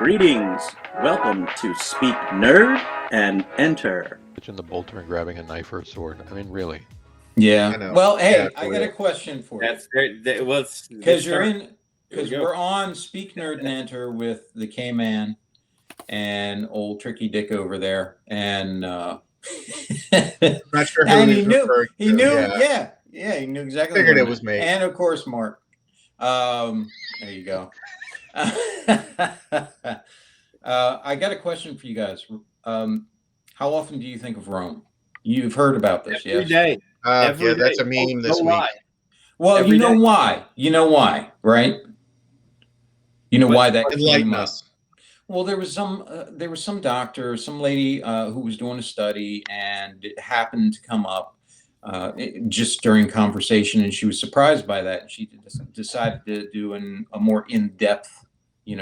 Greetings. Welcome to Speak Nerd and Enter. In the bolter and grabbing a knife or a sword. I mean, really. Yeah. Well, hey, I got real. a question for you. That's great. That was Because we're on Speak Nerd and Enter with the K-Man and old Tricky Dick over there, and not sure who and he knew. He knew. Yeah, he knew exactly. Figured it was me. And of course, Mark. There you go. I got a question for you guys. How often do you think of Rome? You've heard about this, Every yes? day. Every day. That's a meme this week. Well, every day. Why? You know why, right? You know why that came up. Well, there was some doctor, some lady who was doing a study, and it happened to come up just during conversation, and she was surprised by that. She decided to do a more in-depth,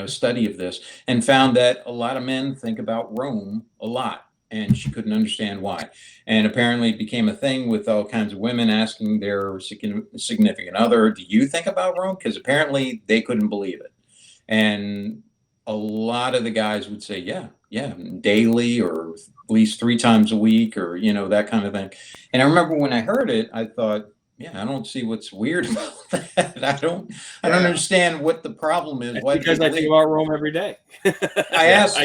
study of this, and found that a lot of men think about Rome a lot, and she couldn't understand why. And apparently it became a thing with all kinds of women asking their significant other, do you think about Rome? Because apparently they couldn't believe it. And a lot of the guys would say, yeah, daily, or at least 3 times a week, or, that kind of thing. And I remember when I heard it, I thought, I don't see what's weird about that. I don't understand what the problem is. Why because I think about Rome every day. I asked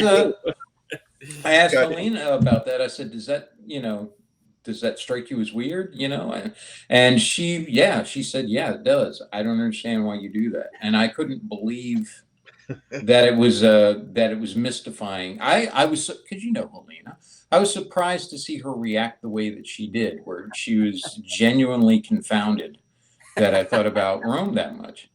Helena about that. I said, does that strike you as weird? And she said, yeah, it does. I don't understand why you do that. And I couldn't believe that it was mystifying. I was, because Helena, I was surprised to see her react the way that she did, where she was genuinely confounded that I thought about Rome that much.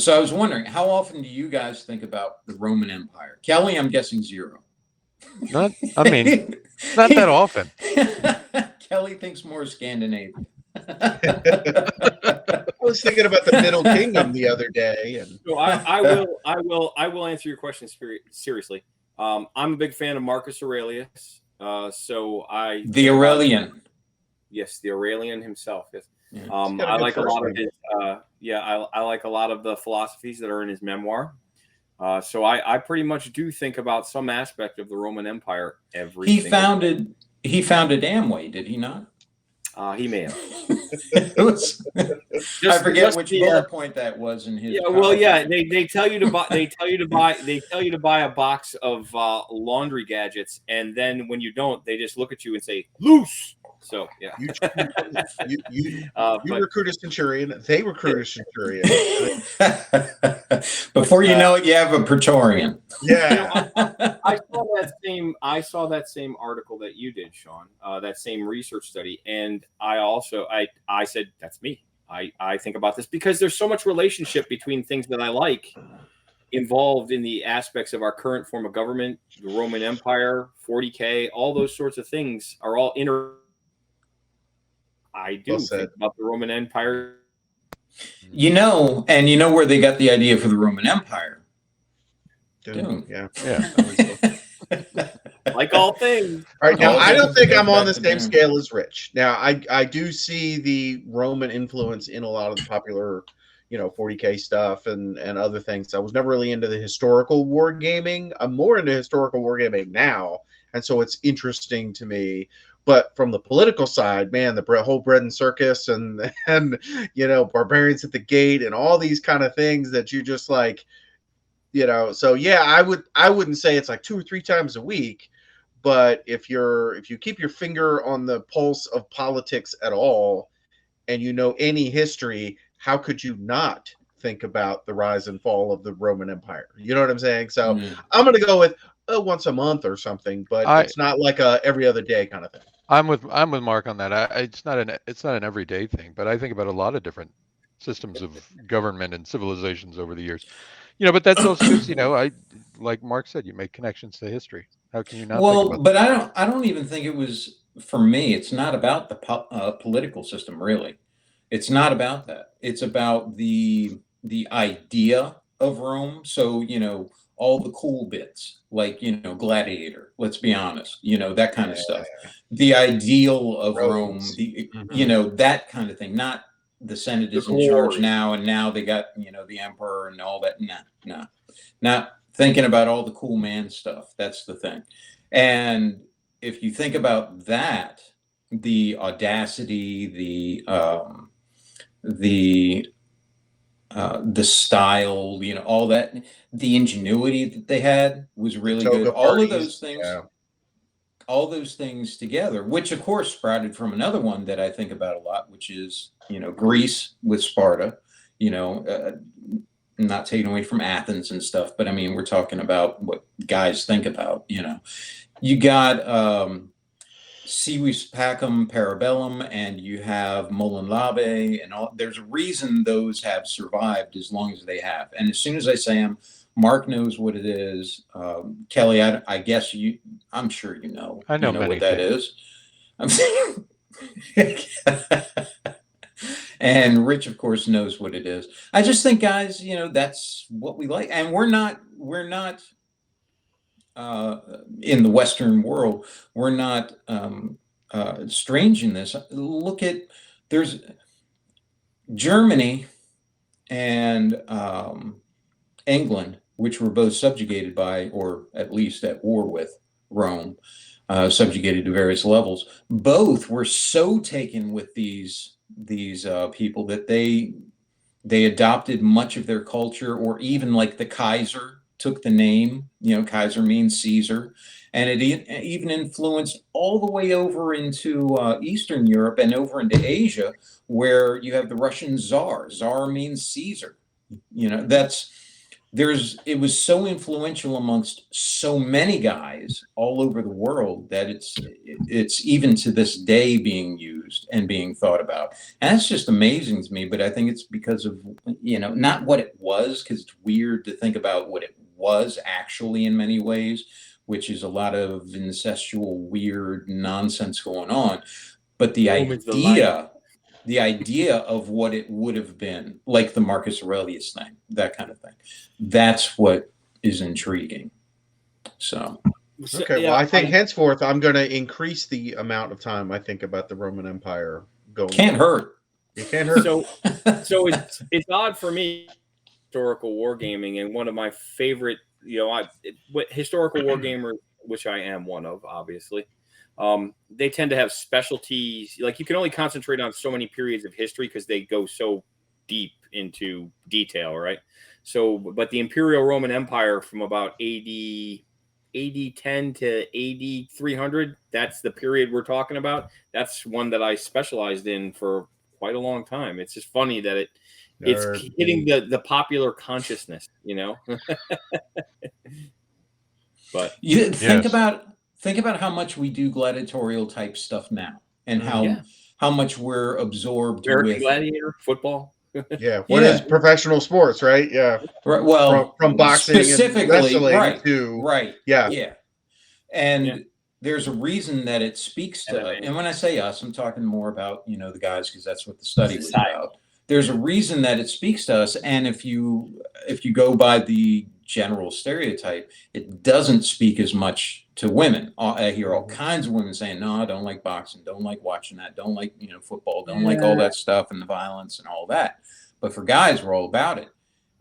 So I was wondering, how often do you guys think about the Roman Empire? Kelly, I'm guessing 0. Not that often. Kelly thinks more Scandinavian. I was thinking about the Middle Kingdom the other day, and so I will answer your question seriously. I'm a big fan of Marcus Aurelius. The Aurelian. Yes, the Aurelian himself. Yes. I like a lot of his. I like a lot of the philosophies that are in his memoir. So I pretty much do think about some aspect of the Roman Empire every. He founded Amway, did he not? He may have. I forget which bullet point that was in his. Yeah, well, they tell you to buy. They tell you to buy a box of laundry gadgets, and then when you don't, they just look at you and say loose. So yeah, you recruit a centurion. They recruit a centurion. Before you know it, you have a praetorian. Yeah, I saw that same article that you did, Sean. That same research study, and I said that's me. I think about this because there's so much relationship between things that I like involved in the aspects of our current form of government, the Roman Empire, 40K, all those sorts of things are all I do think about the Roman Empire. And where they got the idea for the Roman Empire? Dune. Yeah. Like all things. All right, now I don't think I'm on the same scale as Rich. Now I do see the Roman influence in a lot of the popular, 40K stuff and other things. I was never really into the historical wargaming. I'm more into historical wargaming now, and so it's interesting to me. But from the political side, man, the whole bread and circus and barbarians at the gate and all these kind of things that you just like, So yeah, I wouldn't say it's like 2 or 3 times a week, but if you keep your finger on the pulse of politics at all, and any history, how could you not think about the rise and fall of the Roman Empire? You know what I'm saying? So I'm going to go with once a month or something, but it's not like a every other day kind of thing. I'm with Mark on that. It's not an everyday thing, but I think about a lot of different systems of government and civilizations over the years. But that's also because I, like Mark said, you make connections to history. How can you not? Well, but I don't even think it was, for me. It's not about the political system, really. It's not about that. It's about the idea of Rome. So all the cool bits, like, Gladiator, let's be honest, that kind of stuff. The ideal of Rome, that kind of thing, not the Senate is in charge now, and now they got, the emperor and all that. No. Not thinking about all the cool man stuff. That's the thing. And if you think about that, the audacity, the style, you know, all that, the ingenuity that they had was really good. Toga All of parties, those things, yeah. all those things together, which of course sprouted from another one that I think about a lot, which is, you know, Greece with Sparta, you know, not taking away from Athens and stuff, but I mean, we're talking about what guys think about, you know. You got Civis Pacem Parabellum, and you have Molin Labe, and all. There's a reason those have survived as long as they have. And as soon as I say them, Mark knows what it is. Kelly, I guess I'm sure you know. I know you know many what that things. is. And Rich, of course, knows what it is. I just think, guys, you know, that's what we like, and we're not in the Western world, we're not strange in this. Look at there's Germany and England, which were both subjugated by, or at least at war with Rome, subjugated to various levels. Both were so taken with these people that they adopted much of their culture, or even like the Kaiser took the name, you know, Kaiser means Caesar, and it even influenced all the way over into Eastern Europe and over into Asia, where you have the Russian Tsar. Tsar means Caesar. You know, it was so influential amongst so many guys all over the world that it's even to this day being used and being thought about. And that's just amazing to me, but I think it's because of, you know, not what it was, because it's weird to think about what it was actually in many ways, which is a lot of incestual, weird nonsense going on. But the idea of what it would have been, like the Marcus Aurelius thing, that kind of thing. That's what is intriguing. So. Okay, well, I think henceforth I'm going to increase the amount of time I think about the Roman Empire going. Can't hurt. It can't hurt. So it's odd for me, historical wargaming, and one of my favorite, you know, historical wargamers, which I am one of, obviously. They tend to have specialties. Like, you can only concentrate on so many periods of history because they go so deep into detail, right? So, but the Imperial Roman Empire from about AD 10 to AD 300, that's the period we're talking about. That's one that I specialized in for quite a long time. It's just funny that it's hitting the popular consciousness, you know. But you think about how much we do gladiatorial type stuff now, and how much we're absorbed with gladiator football. Yeah, what is professional sports, right? Yeah, right. Well, from boxing specifically, and wrestling right, to yeah. And there's a reason that it speaks to, and when I say us, I'm talking more about, you know, the guys, because that's what the study was about. There's a reason that it speaks to us, and if you go by the general stereotype, it doesn't speak as much to women. I hear all kinds of women saying, "No, I don't like boxing, don't like watching that, don't like, you know, football, don't like all that stuff and the violence and all that." But for guys, we're all about it,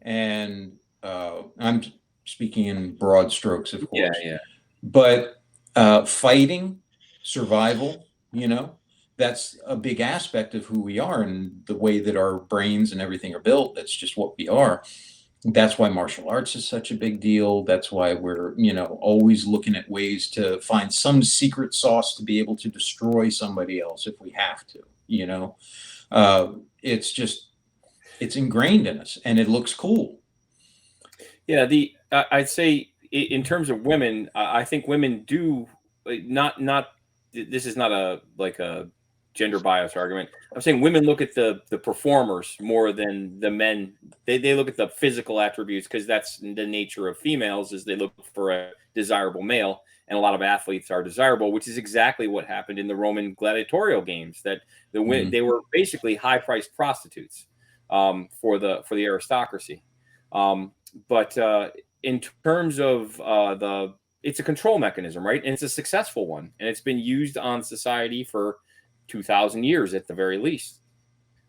and I'm speaking in broad strokes, of course. Yeah. But fighting, survival, you know, that's a big aspect of who we are, and the way that our brains and everything are built. That's just what we are. That's why martial arts is such a big deal. That's why we're, you know, always looking at ways to find some secret sauce to be able to destroy somebody else if we have to, you know. It's ingrained in us, and it looks cool. Yeah, I'd say in terms of women, I think women do not. This is not a gender bias argument. I'm saying women look at the performers more than the men. They look at the physical attributes, because that's the nature of females, is they look for a desirable male, and a lot of athletes are desirable, which is exactly what happened in the Roman gladiatorial games. That they were basically high-priced prostitutes for the aristocracy. But in terms of it's a control mechanism, right? And it's a successful one, and it's been used on society for 2,000 years at the very least,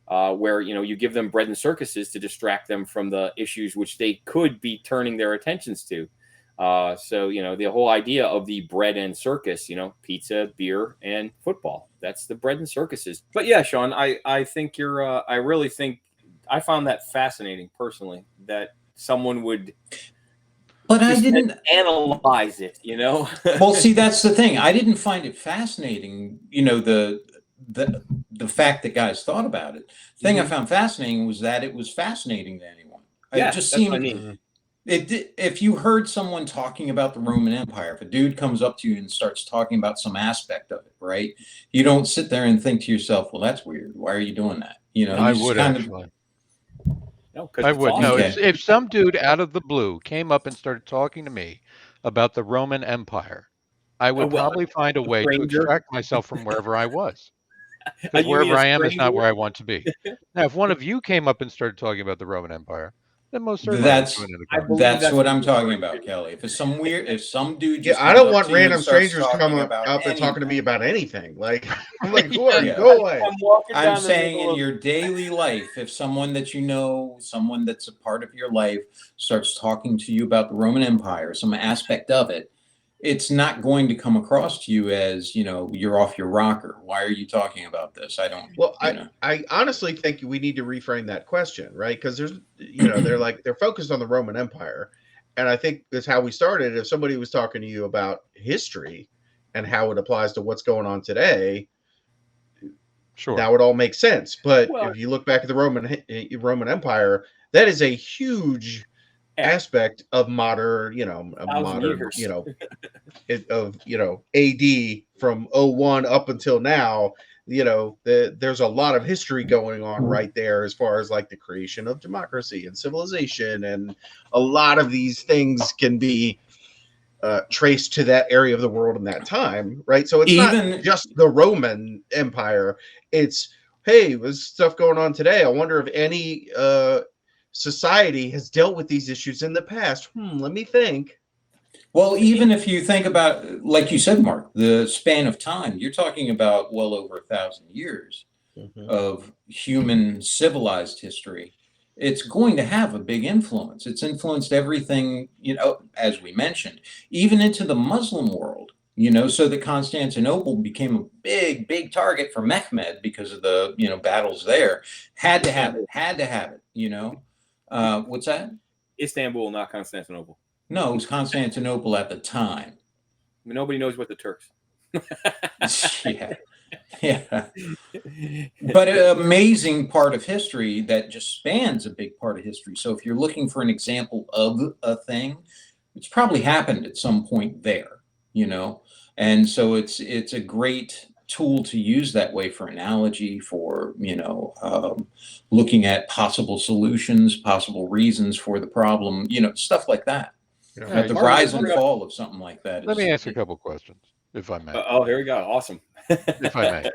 where, you know, you give them bread and circuses to distract them from the issues which they could be turning their attentions to. So, the whole idea of the bread and circus, pizza, beer, and football. That's the bread and circuses. But yeah, Sean, I think I really think I found that fascinating personally, that someone would But I didn't analyze it, Well, see, that's the thing. I didn't find it fascinating, the fact that guys thought about it. The thing I found fascinating was that it was fascinating to anyone. Yeah, It just that's seemed what I mean. if you heard someone talking about the Roman Empire, if a dude comes up to you and starts talking about some aspect of it, right? You don't sit there and think to yourself, well, that's weird. Why are you doing that? I you just would kind actually. No, 'cause I it's would. awesome. No, Okay. if some dude out of the blue came up and started talking to me about the Roman Empire, I would well, probably find a way to stranger? extract myself from wherever I was. Because You mean wherever a I am is not stranger? where I want to be. Now, if one of you came up and started talking about the Roman Empire, then most certainly I would join in the I conversation. believe That's that's what what I'm you're talking referring about, to. Kelly. If some dude Yeah, just I comes don't up want to you and random starts strangers talking coming about up and talking to me anything. about anything. Like, I'm like, who are you? Yeah. Go away. I'm walking I'm down the saying middle in of your daily life, if someone that you know, someone that's a part of your life, starts talking to you about the Roman Empire, some aspect of it, it's not going to come across to you as, you're off your rocker. Why are you talking about this? I don't, Well, I honestly think we need to reframe that question, right? Because there's, they're focused on the Roman Empire. And I think that's how we started. If somebody was talking to you about history and how it applies to what's going on today, Sure. that would all make sense. But Well- if you look back at the Roman Empire, that is a huge aspect of modern, years. AD from '01 up until now. There's a lot of history going on right there as far as like the creation of democracy and civilization, and a lot of these things can be traced to that area of the world in that time, right? So it's not just the Roman Empire. It's, hey, there's stuff going on today. I wonder if any society has dealt with these issues in the past. Let me think. Well, even if you think about, like you said, Mark, the span of time, you're talking about well over 1,000 years of human civilized history. It's going to have a big influence. It's influenced everything, as we mentioned, even into the Muslim world, so that Constantinople became a big, big target for Mehmed because of the, battles there. Had to have it, what's that? Istanbul, not Constantinople. No, it was Constantinople at the time. Nobody knows what the Turks. Yeah. But an amazing part of history that just spans a big part of history. So if you're looking for an example of a thing, it's probably happened at some point there, and so it's a great tool to use that way for analogy, for looking at possible solutions, possible reasons for the problem, stuff like that. At the rise and fall of something like that. Let me ask a couple questions, if I may. Here we go. Awesome. If I may.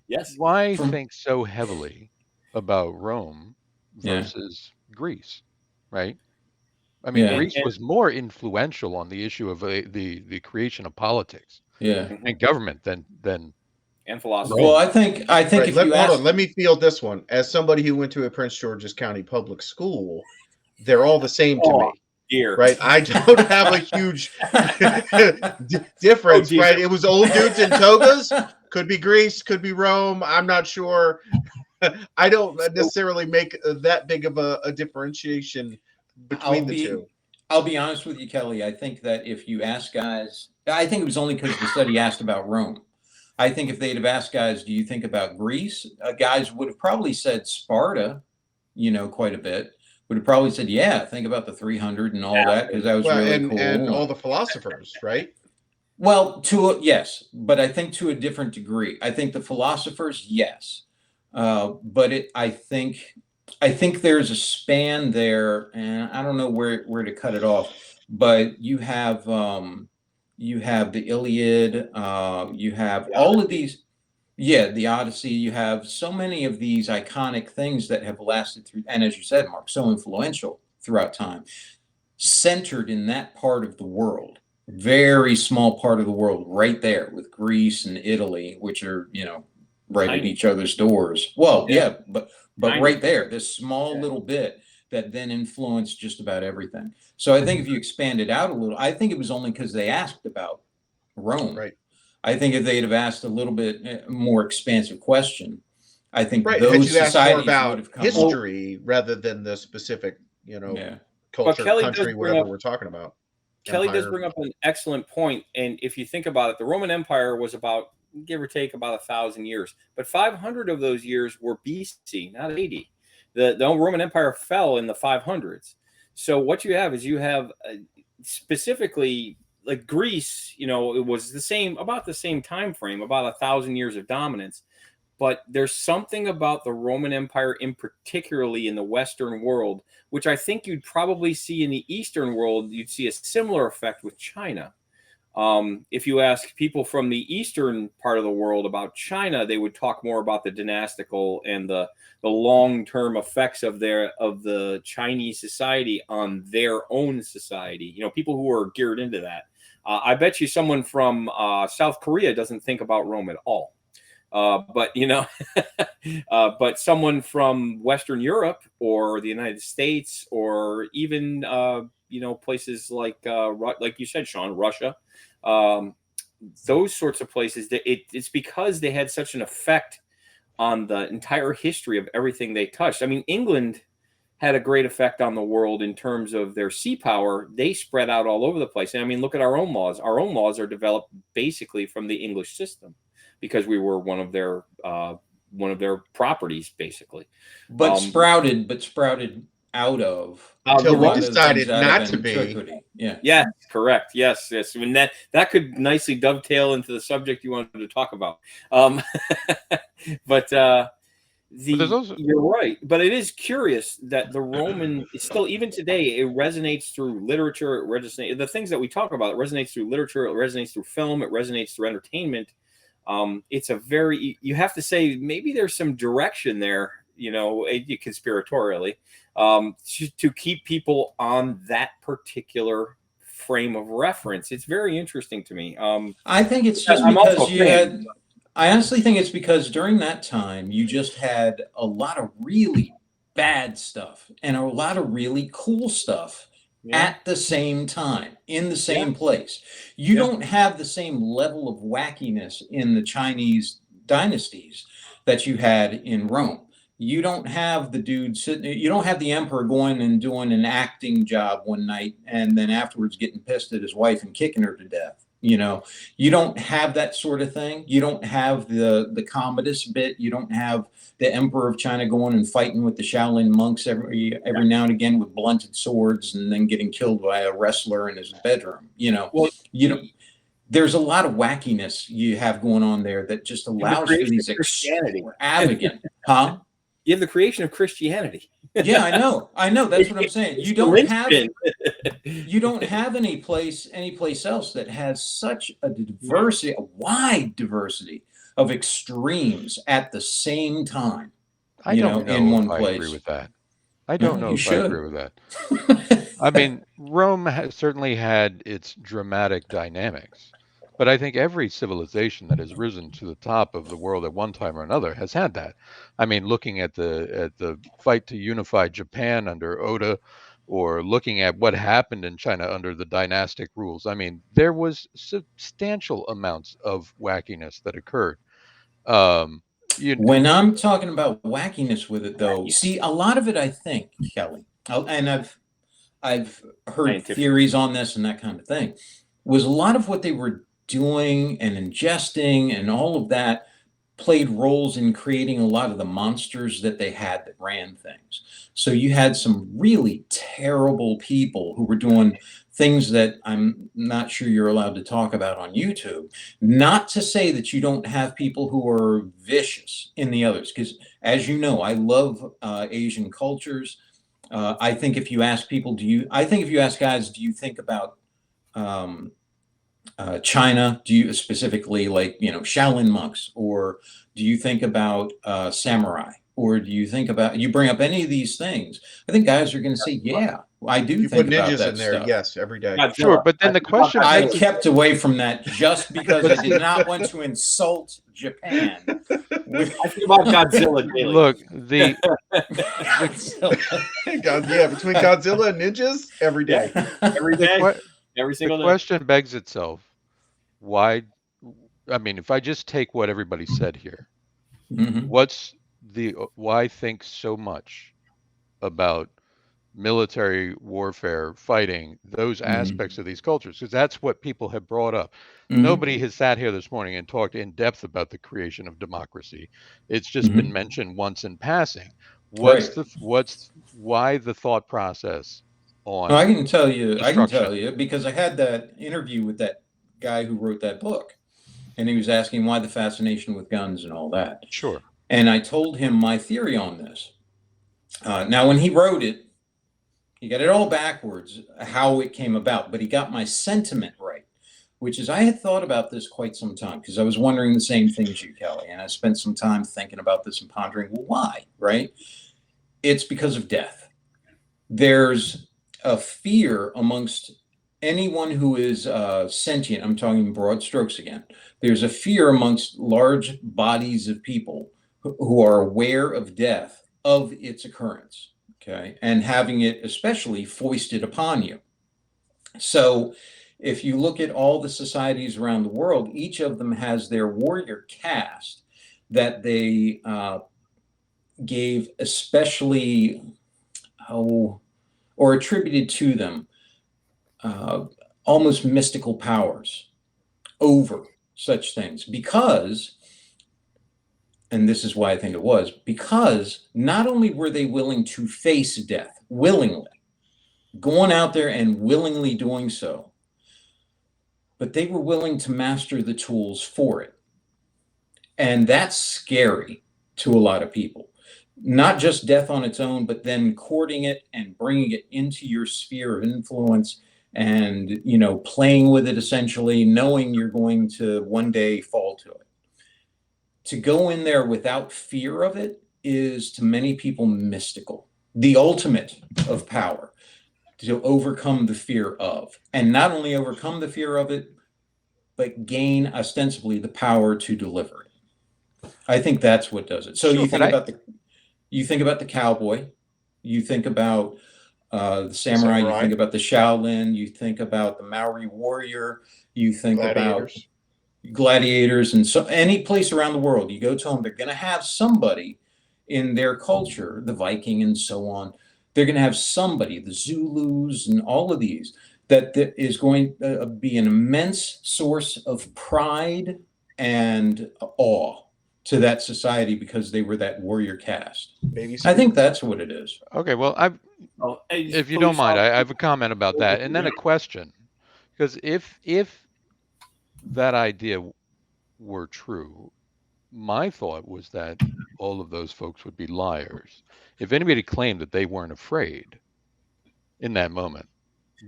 Yes. Why think so heavily about Rome versus Greece, right? I mean, Greece was more influential on the issue of the creation of politics and government than and philosophy. Well, I think right, if you ask, let me field this one. As somebody who went to a Prince George's County public school, they're all the same to me. Dear. Right, I don't have a huge difference. Right, it was old dudes in togas. Could be Greece, could be Rome. I'm not sure. I don't necessarily make that big of a differentiation between the two. I'll be honest with you, Kelly. I think that if you ask guys, I think it was only because the study asked about Rome. I think if they'd have asked guys, do you think about Greece? Guys would have probably said Sparta, quite a bit. Would have probably said, yeah, think about the 300 and all that, because that was really cool. And all the philosophers, right? Well, yes, but I think to a different degree. I think the philosophers, yes, but I think there's a span there, and I don't know where to cut it off. But you have the Iliad, you have all of these. Yeah, the Odyssey. You have so many of these iconic things that have lasted through, and as you said, Mark, so influential throughout time, centered in that part of the world, very small part of the world, right there with Greece and Italy, which are right at each other's doors. Well, but right there, this small little bit that then influenced just about everything. So I think if you expand it out a little, I think it was only because they asked about Rome. Right. I think if they'd have asked a little bit more expansive question, I think Right. Had those you asked more societies would about have come. history rather than the specific, Yeah. culture, Kelly does country, bring whatever up- we're talking about. Kelly does Empire. bring up an excellent point, and if you think about it, the Roman Empire was about, give or take, about 1,000 years, but 500 of those years were BC, not 80. The Roman Empire fell in the 500s. So what you have is specifically like Greece. It was about the same time frame, about 1,000 years of dominance. But there's something about the Roman Empire, in particularly in the Western world, which I think you'd probably see in the Eastern world. You'd see a similar effect with China. If you ask people from the Eastern part of the world about China, they would talk more about the dynastical and the long-term effects of the Chinese society on their own society. People who are geared into that. I bet you someone from South Korea doesn't think about Rome at all. But but someone from Western Europe or the United States, or even places like you said, Sean, Russia, those sorts of places, it's because they had such an effect on the entire history of everything they touched. I mean, England had a great effect on the world in terms of their sea power. They spread out all over the place. And I mean, look at our own laws. Our own laws are developed basically from the English system, because we were one of their properties, basically. But sprouted out of Until we a lot of decided things out not of to be. antiquity. Yeah. Yeah, correct. Yes. I mean, that could nicely dovetail into the subject you wanted to talk about. But you're right. But it is curious that the Roman, it's still, even today, it resonates through literature. The things that we talk about, it resonates through literature. It resonates through film. It resonates through entertainment. It's you have to say, maybe there's some direction there, conspiratorially, to keep people on that particular frame of reference. It's very interesting to me. I think it's just because I honestly think it's because during that time, you just had a lot of really bad stuff and a lot of really cool stuff. Yeah. At the same time, in the same place. You don't have the same level of wackiness in the Chinese dynasties that you had in Rome. You don't have the dude you don't have the emperor going and doing an acting job one night and then afterwards getting pissed at his wife and kicking her to death. You don't have that sort of thing. You don't have the Commodus bit. You don't have the Emperor of China going and fighting with the Shaolin monks every now and again with blunted swords and then getting killed by a wrestler in his bedroom. There's a lot of wackiness you have going on there that just allows for these extravagant, huh? You have the creation of Christianity. Yeah, I know. That's what I'm saying. You don't have any place else that has such a wide diversity of extremes at the same time. I don't know in one if I place. agree with that. I don't know if I agree with that. I mean, Rome certainly had its dramatic dynamics, but I think every civilization that has risen to the top of the world at one time or another has had that. I mean, looking at the fight to unify Japan under Oda, or looking at what happened in China under the dynastic rules. I mean, there was substantial amounts of wackiness that occurred. When I'm talking about wackiness with it, though, see, a lot of it, I think, Kelly, and I've heard theories on this and that kind of thing, was a lot of what they were doing and ingesting and all of that played roles in creating a lot of the monsters that they had that ran things. So you had some really terrible people who were doing things that I'm not sure you're allowed to talk about on YouTube. Not to say that you don't have people who are vicious in the others, because as you know, I love Asian cultures. I think if you ask people, if you ask guys, do you think about China? Do you specifically like, Shaolin monks, or do you think about samurai, or do you think about, you bring up any of these things, I think guys are going to say, yeah, I do You think put about ninjas that in there, stuff. yes, every day. Godzilla. Sure, but then the question I begs, kept away from that just because I did not want to insult Japan. I think about Godzilla daily. look, the God, yeah, between Godzilla and ninjas, every day. Every the, day, que- every the single day. question begs itself, why? I mean, if I just take what everybody said here, Mhm. why think so much about military warfare, fighting, those aspects of these cultures? Because that's what people have brought up. Mhm. Nobody has sat here this morning and talked in depth about the creation of democracy. It's just been mentioned once in passing. Why the thought process on Well, I can tell you, destruction? because I had that interview with that guy who wrote that book, and he was asking why the fascination with guns and all that. Sure. And I told him my theory on this. Now, when he wrote it, he got it all backwards, how it came about, but he got my sentiment right, which is I had thought about this quite some time because I was wondering the same thing as you, Kelly. And I spent some time thinking about this and pondering, well, why, right? It's because of death. There's a fear amongst anyone who is sentient. I'm talking broad strokes again. There's a fear amongst large bodies of people who are aware of death, of its occurrence, okay, and having it especially foisted upon you. So if you look at all the societies around the world, each of them has their warrior caste that they gave especially, or attributed to them almost mystical powers over such things, because, and this is why I think it was, because not only were they willing to face death willingly, going out there and willingly doing so, but they were willing to master the tools for it. And that's scary to a lot of people. Not just death on its own, but then courting it and bringing it into your sphere of influence and, you know, playing with it, essentially knowing you're going to one day fall to it. To go in there without fear of it is, to many people, mystical, the ultimate of power, to overcome the fear of, and not only overcome the fear of it, but gain ostensibly the power to deliver it. I think that's what does it. So Sure, you think about the cowboy, you think about the samurai, you think about the Shaolin, you think about the Maori warrior, you think about gladiators, and so any place around the world you go to them, they're going to have somebody in their culture, the Viking and so on. They're going to have somebody, the Zulus and all of these, that is going to be an immense source of pride and awe to that society because they were that warrior caste. I think that's what it is. Okay, well, if you don't mind, I have a comment about that, and then a question, because if that idea were true, my thought was that all of those folks would be liars. If anybody claimed that they weren't afraid in that moment,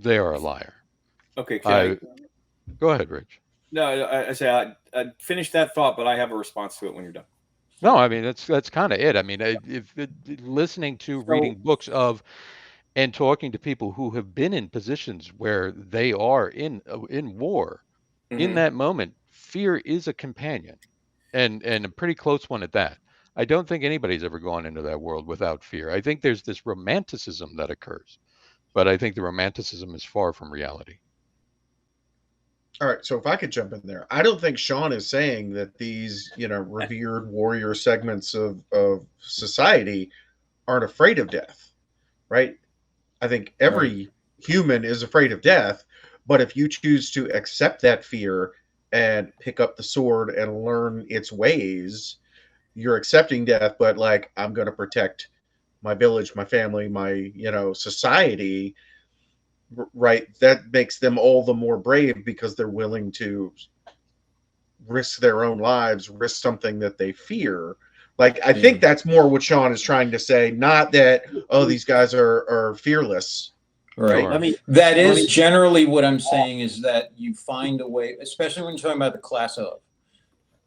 they are a liar. Okay, go ahead, Rich. No, I say I finish that thought, but I have a response to it when you're done. No, I mean that's kind of it. I mean, listening to, reading books of, and talking to people who have been in positions where they are in war, in that moment, fear is a companion, and a pretty close one at that. I don't think anybody's ever gone into that world without fear. I think there's this romanticism that occurs, but I think the romanticism is far from reality. All right, so if I could jump in there, I don't think Sean is saying that these, revered warrior segments of society aren't afraid of death, right? I think every human is afraid of death, but if you choose to accept that fear and pick up the sword and learn its ways, you're accepting death, but like, I'm going to protect my village, my family, my, society, right? That makes them all the more brave because they're willing to risk their own lives, risk something that they fear. Like, I think that's more what Sean is trying to say, not that, these guys are fearless. Right. Sure. That is generally what I'm saying, is that you find a way, especially when you're talking about the class of,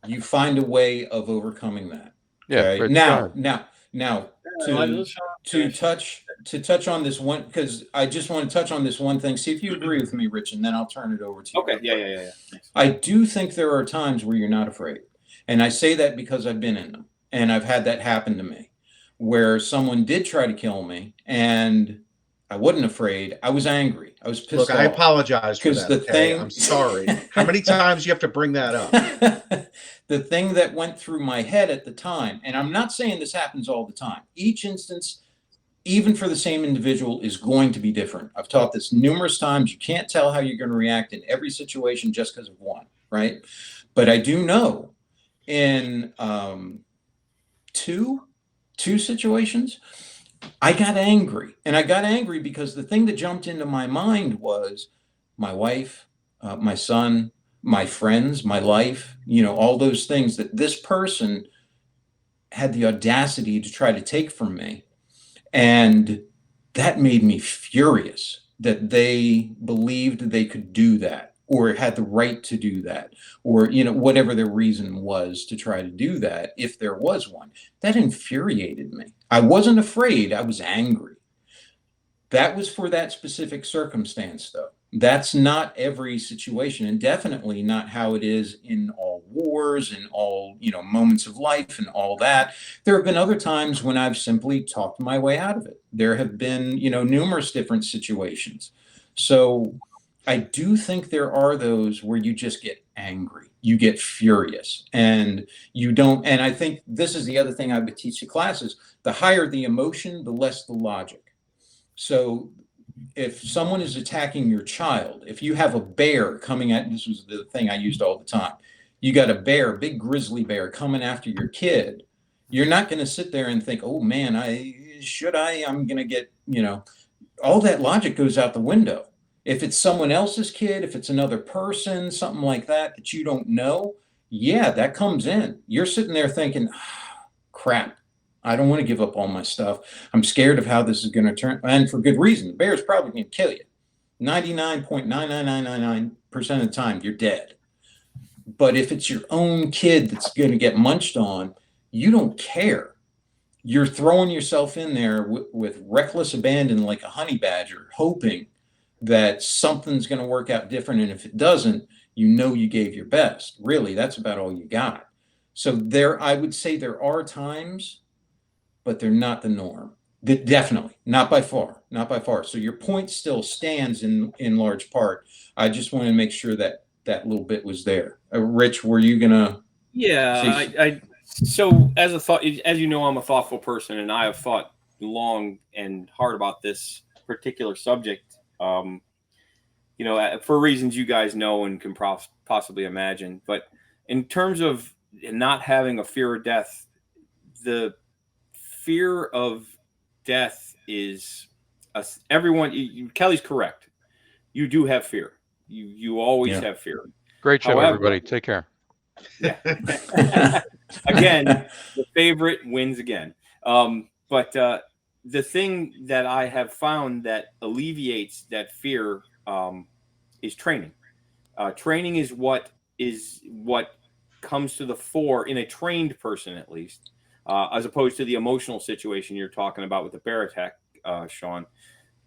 you find a way of overcoming that. Yeah. Okay? Now, Now, Let to Sean to finish. touch on this one, because I just want to touch on this one thing. See if you agree with me, Rich, and then I'll turn it over to you. Okay. Yeah. Thanks. I do think there are times where you're not afraid. And I say that because I've been in them. And I've had that happen to me where someone did try to kill me and I wasn't afraid. I was angry. I was pissed Look, I off. apologize for 'Cause that. the Okay? thing- I'm sorry. How many times do you have to bring that up? The thing that went through my head at the time, and I'm not saying this happens all the time. Each instance, even for the same individual, is going to be different. I've taught this numerous times. You can't tell how you're going to react in every situation just because of one, right? But I do know in two situations, I got angry. And I got angry because the thing that jumped into my mind was my wife, my son, my friends, my life, all those things that this person had the audacity to try to take from me. And that made me furious that they believed they could do that or had the right to do that, or whatever their reason was to try to do that, if there was one. That infuriated me. I wasn't afraid, I was angry. That was for that specific circumstance, though. That's not every situation, and definitely not how it is in all wars and all moments of life and all that. There have been other times when I've simply talked my way out of it. There have been numerous different situations. So I do think there are those where you just get angry, you get furious, and you don't. And I think this is the other thing I would teach the classes: the higher the emotion, the less the logic. So if someone is attacking your child, if you have a bear coming at, this was the thing I used all the time. You got a bear, big grizzly bear coming after your kid. You're not going to sit there and think, oh man, I'm going to get, all that logic goes out the window. If it's someone else's kid, if it's another person, something like that you don't know, yeah, that comes in. You're sitting there thinking, crap, I don't want to give up all my stuff. I'm scared of how this is going to turn, and for good reason. The bear's probably going to kill you. 99.99999% of the time, you're dead. But if it's your own kid that's going to get munched on, you don't care. You're throwing yourself in there with reckless abandon like a honey badger, hoping that something's going to work out different. And if it doesn't, you gave your best. Really, that's about all you got. So I would say there are times, but they're not the norm. Definitely, not by far. So your point still stands in large part. I just want to make sure that little bit was there. Rich, were you gonna? Yeah, so as you know, I'm a thoughtful person, and I have thought long and hard about this particular subject. For reasons you guys know and can possibly imagine. But in terms of not having a fear of death, the fear of death is everyone. Kelly's correct. You do have fear. You always have fear. Great show, everybody. Take care. Yeah. Again, the favorite wins again. But the thing that I have found that alleviates that fear is training. Training is what comes to the fore in a trained person, at least, as opposed to the emotional situation you're talking about with the bear attack, Sean.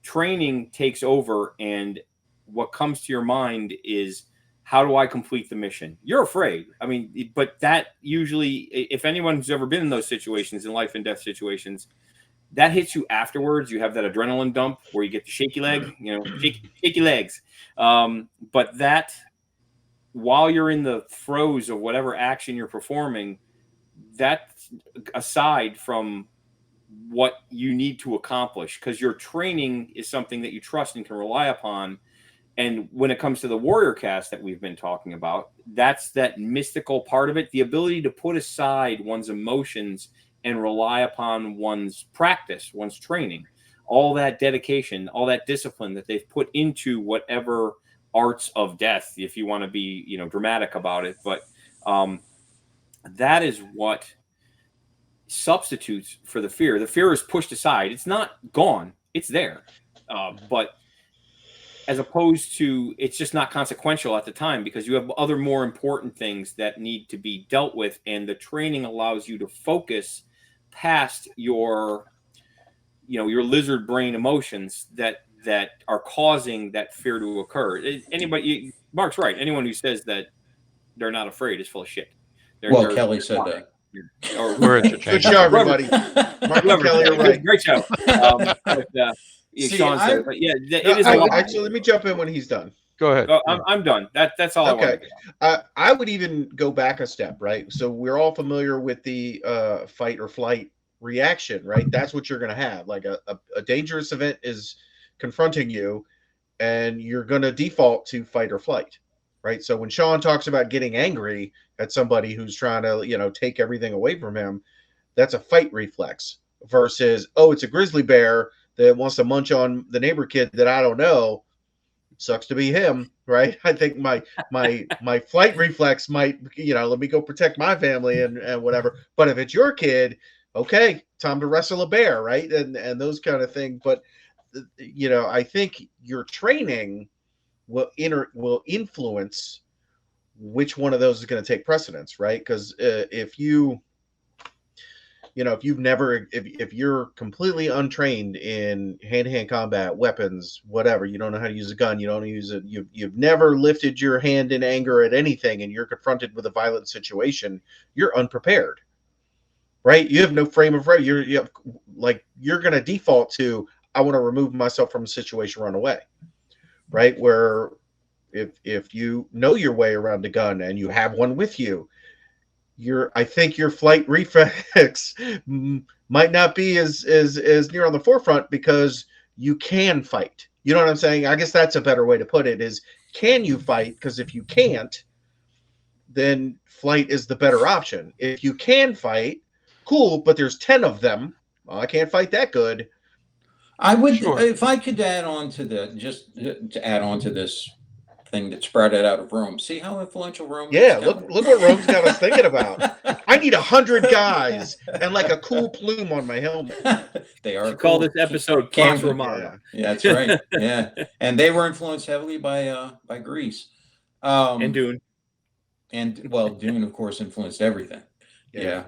Training takes over, and what comes to your mind is, how do I complete the mission? You're afraid. I mean, but that usually, if anyone's ever been in those situations, in life and death situations, that hits you afterwards. You have that adrenaline dump where you get the shaky leg, shaky legs. But that, while you're in the throes of whatever action you're performing, that's aside from what you need to accomplish, because your training is something that you trust and can rely upon. And when it comes to the warrior cast that we've been talking about, that's that mystical part of it, the ability to put aside one's emotions and rely upon one's practice, one's training, all that dedication, all that discipline that they've put into whatever arts of death, if you want to be, dramatic about it. But that is what substitutes for the fear. The fear is pushed aside. It's not gone. It's there. But as opposed to, it's just not consequential at the time, because you have other more important things that need to be dealt with. And the training allows you to focus past your lizard brain emotions that are causing that fear to occur. Mark's right. Anyone who says that they're not afraid is full of shit. They're Kelly said that. We're Good interchangeable. show, everybody. Mark and Kelly are right. Great show. Sean said, but yeah, it is a lie. Actually, let me jump in when he's done. Go ahead. I'm done. That's all. Okay. I wanted. I would even go back a step, right? So we're all familiar with the fight or flight reaction, right? That's what you're going to have. Like a dangerous event is confronting you, and you're going to default to fight or flight, right? So when Sean talks about getting angry at somebody who's trying to, take everything away from him, that's a fight reflex versus, oh, it's a grizzly bear that wants to munch on the neighbor kid that I don't know. Sucks to be him, right? I think my flight reflex might, let me go protect my family and whatever. But if it's your kid, okay, time to wrestle a bear, right? And those kind of things. But I think your training will influence which one of those is going to take precedence, right? Because if you're completely untrained in hand-to-hand combat, weapons, whatever, you don't know how to use a gun, you don't use it, you've never lifted your hand in anger at anything, and you're confronted with a violent situation, you're unprepared, right? You have no frame of reference. You're going to default to, I want to remove myself from a situation, run away, right? Where if you know your way around a gun and you have one with you, I think your flight reflex might not be as near on the forefront because you can fight. You know what I'm saying? I guess that's a better way to put it is, can you fight? Because if you can't, then flight is the better option. If you can fight, cool, but there's 10 of them. Well, I can't fight that good. I would, if I could add on to to add on to this thing that sprouted out of Rome. See how influential Rome is? Yeah, look what Rome's got us thinking about. I need 100 guys and like a cool plume on my helmet. They are. Call this episode Camp Romano. Yeah, that's right. Yeah, and they were influenced heavily by Greece and Dune. And Dune, of course, influenced everything. Yeah.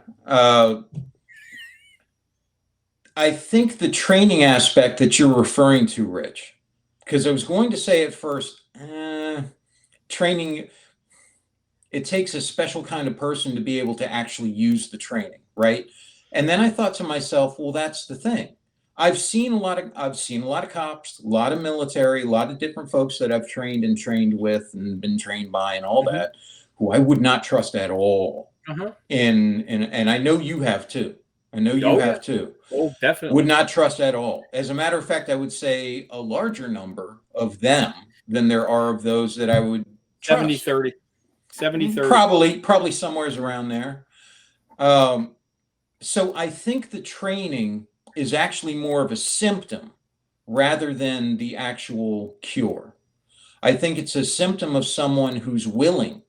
I think the training aspect that you're referring to, Rich, because I was going to say at first, training, it takes a special kind of person to be able to actually use the training, right? And then I thought to myself, well, that's the thing. I've seen a lot of cops, a lot of military, a lot of different folks that I've trained with and been trained by and all that, who I would not trust at all. And I know you have too. Oh, definitely. Would not trust at all. As a matter of fact, I would say a larger number of them than there are of those that I would trust. 70-30. 70-30. Probably somewhere's around there. So I think the training is actually more of a symptom rather than the actual cure. I think it's a symptom of someone who's willing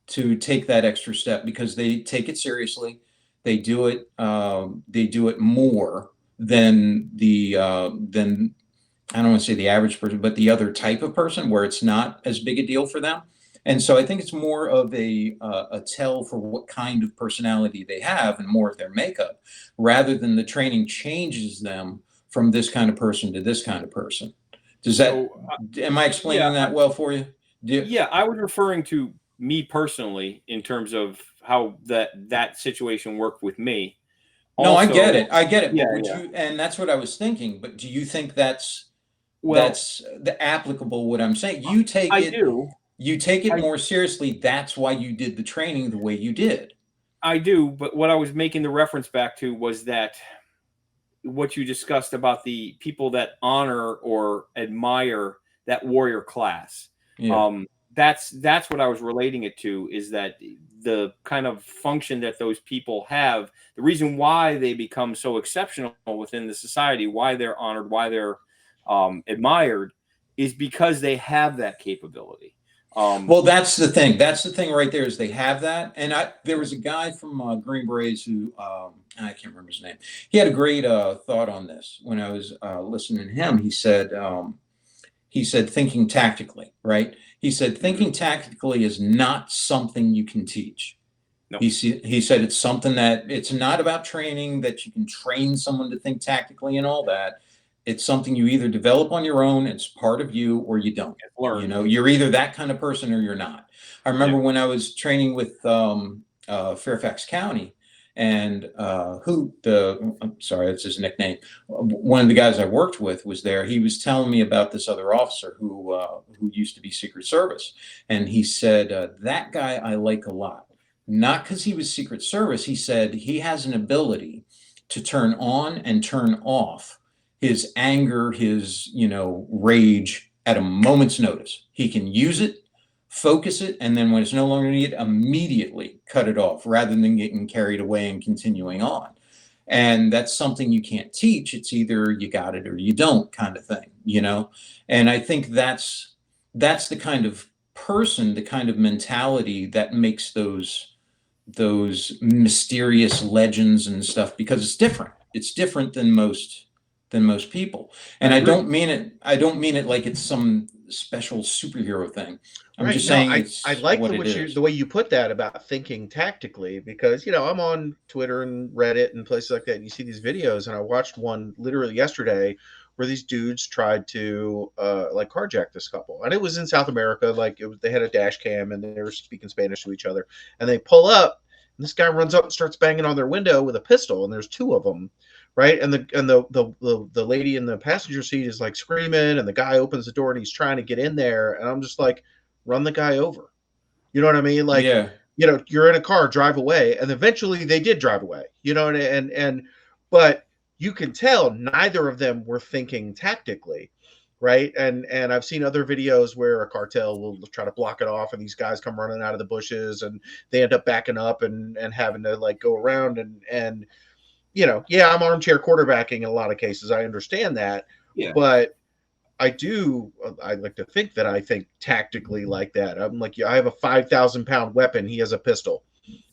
to take that extra step because they take it seriously. They do it. They do it more than I don't want to say the average person, but the other type of person where it's not as big a deal for them. And so I think it's more of a tell for what kind of personality they have and more of their makeup, rather than the training changes them from this kind of person to this kind of person. Am I explaining that well for you? Yeah, I was referring to me personally in terms of how that situation worked with me. No, I get it. Yeah, and that's what I was thinking. But do you think that's the applicable? What I'm saying, you take it more seriously. That's why you did the training the way you did. I do, but what I was making the reference back to was that what you discussed about the people that honor or admire that warrior class. Yeah. That's what I was relating it to, is that the kind of function that those people have, the reason why they become so exceptional within the society, why they're honored, why they're admired, is because they have that capability. Well, that's the thing. That's the thing right there, is they have that. And there was a guy from Green Berets who, I can't remember his name. He had a great thought on this when I was listening to him. He said, thinking tactically, right? He said, thinking tactically is not something you can teach. No. He said it's something that it's not about training, that you can train someone to think tactically and all that. It's something you either develop on your own, it's part of you, or you don't. Learn. You know, you're either that kind of person or you're not. I remember when I was training with Fairfax County, and I'm sorry, that's his nickname. One of the guys I worked with was there. He was telling me about this other officer who used to be Secret Service, and he said that guy I like a lot, not because he was Secret Service. He said he has an ability to turn on and turn off his anger, his rage at a moment's notice. He can use it, focus it, and then when it's no longer needed, immediately cut it off rather than getting carried away and continuing on. And that's something you can't teach. It's either you got it or you don't, kind of thing, And I think that's the kind of person, the kind of mentality that makes those mysterious legends and stuff, because it's different. It's different than most people. And I don't mean it like it's some special superhero thing. I'm just saying I like the way you put that about thinking tactically, because I'm on Twitter and Reddit and places like that, and you see these videos, and I watched one literally yesterday where these dudes tried to carjack this couple, and it was in South America. They had a dash cam and they were speaking Spanish to each other, and they pull up, and this guy runs up and starts banging on their window with a pistol, and there's two of them. Right. And the lady in the passenger seat is like screaming, and the guy opens the door and he's trying to get in there. And I'm just like, run the guy over. You know what I mean? Like, you're in a car, drive away. And eventually they did drive away, but you can tell neither of them were thinking tactically. Right. And I've seen other videos where a cartel will try to block it off, and these guys come running out of the bushes, and they end up backing up and having to go around and I'm armchair quarterbacking in a lot of cases. I understand that. Yeah. But I like to think that I think tactically like that. I'm like, I have a 5,000-pound weapon. He has a pistol,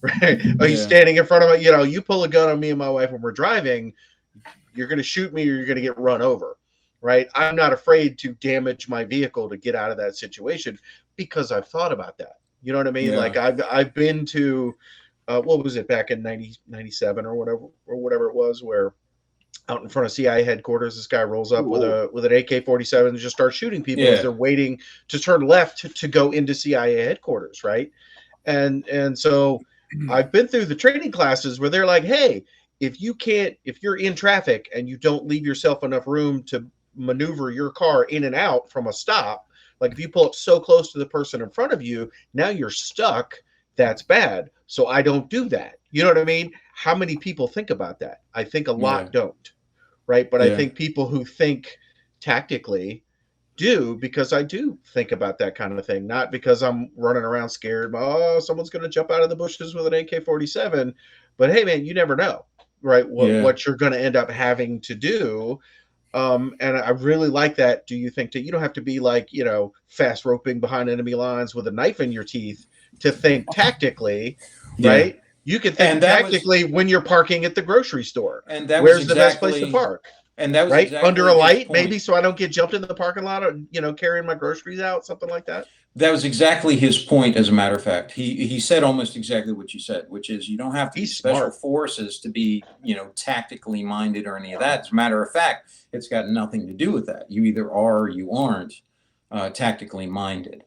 right? Yeah. He's standing in front of me. You pull a gun on me and my wife when we're driving, you're going to shoot me or you're going to get run over, right? I'm not afraid to damage my vehicle to get out of that situation because I've thought about that. You know what I mean? Yeah. Like I've been to, what was it, back in 97 or whatever it was, where out in front of CIA headquarters, this guy rolls up with an AK-47 and just starts shooting people as they're waiting to turn left to go into CIA headquarters, right? And so I've been through the training classes where they're like, hey, if you're in traffic and you don't leave yourself enough room to maneuver your car in and out from a stop, like if you pull up so close to the person in front of you, now you're stuck. That's bad. So I don't do that. You know what I mean? How many people think about that? I think a lot don't, right? But I think people who think tactically do, because I do think about that kind of thing, not because I'm running around scared, someone's going to jump out of the bushes with an AK-47. But hey, man, you never know, right? What you're going to end up having to do. And I really like that. Do you think that you don't have to be like, fast roping behind enemy lines with a knife in your teeth to think tactically, right? You can think tactically when you're parking at the grocery store. And where's the best place to park? And that was right under a light, maybe, so I don't get jumped in the parking lot, or carrying my groceries out, something like that. That was exactly his point. As a matter of fact, he said almost exactly what you said, which is you don't have to be special forces to be tactically minded or any of that. As a matter of fact, it's got nothing to do with that. You either are or you aren't tactically minded.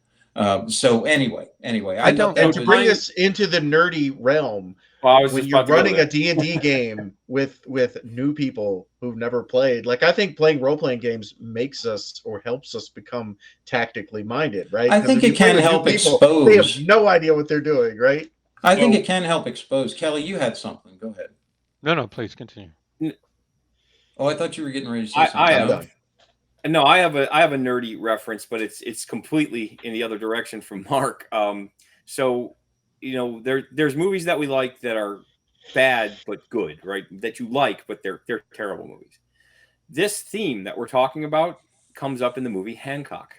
So anyway, I don't. And to bring this into the nerdy realm, when you're running a D&D game with new people who've never played, like I think playing role-playing games makes us or helps us become tactically minded, right? I think it can help expose. They have no idea what they're doing, right? I think it can help expose. Kelly, you had something. Go ahead. No, please continue. Oh, I thought you were getting ready to say something. No, I have a nerdy reference, but it's completely in the other direction from Mark. So there's movies that we like that are bad but good, right? That you like, but they're terrible movies. This theme that we're talking about comes up in the movie Hancock,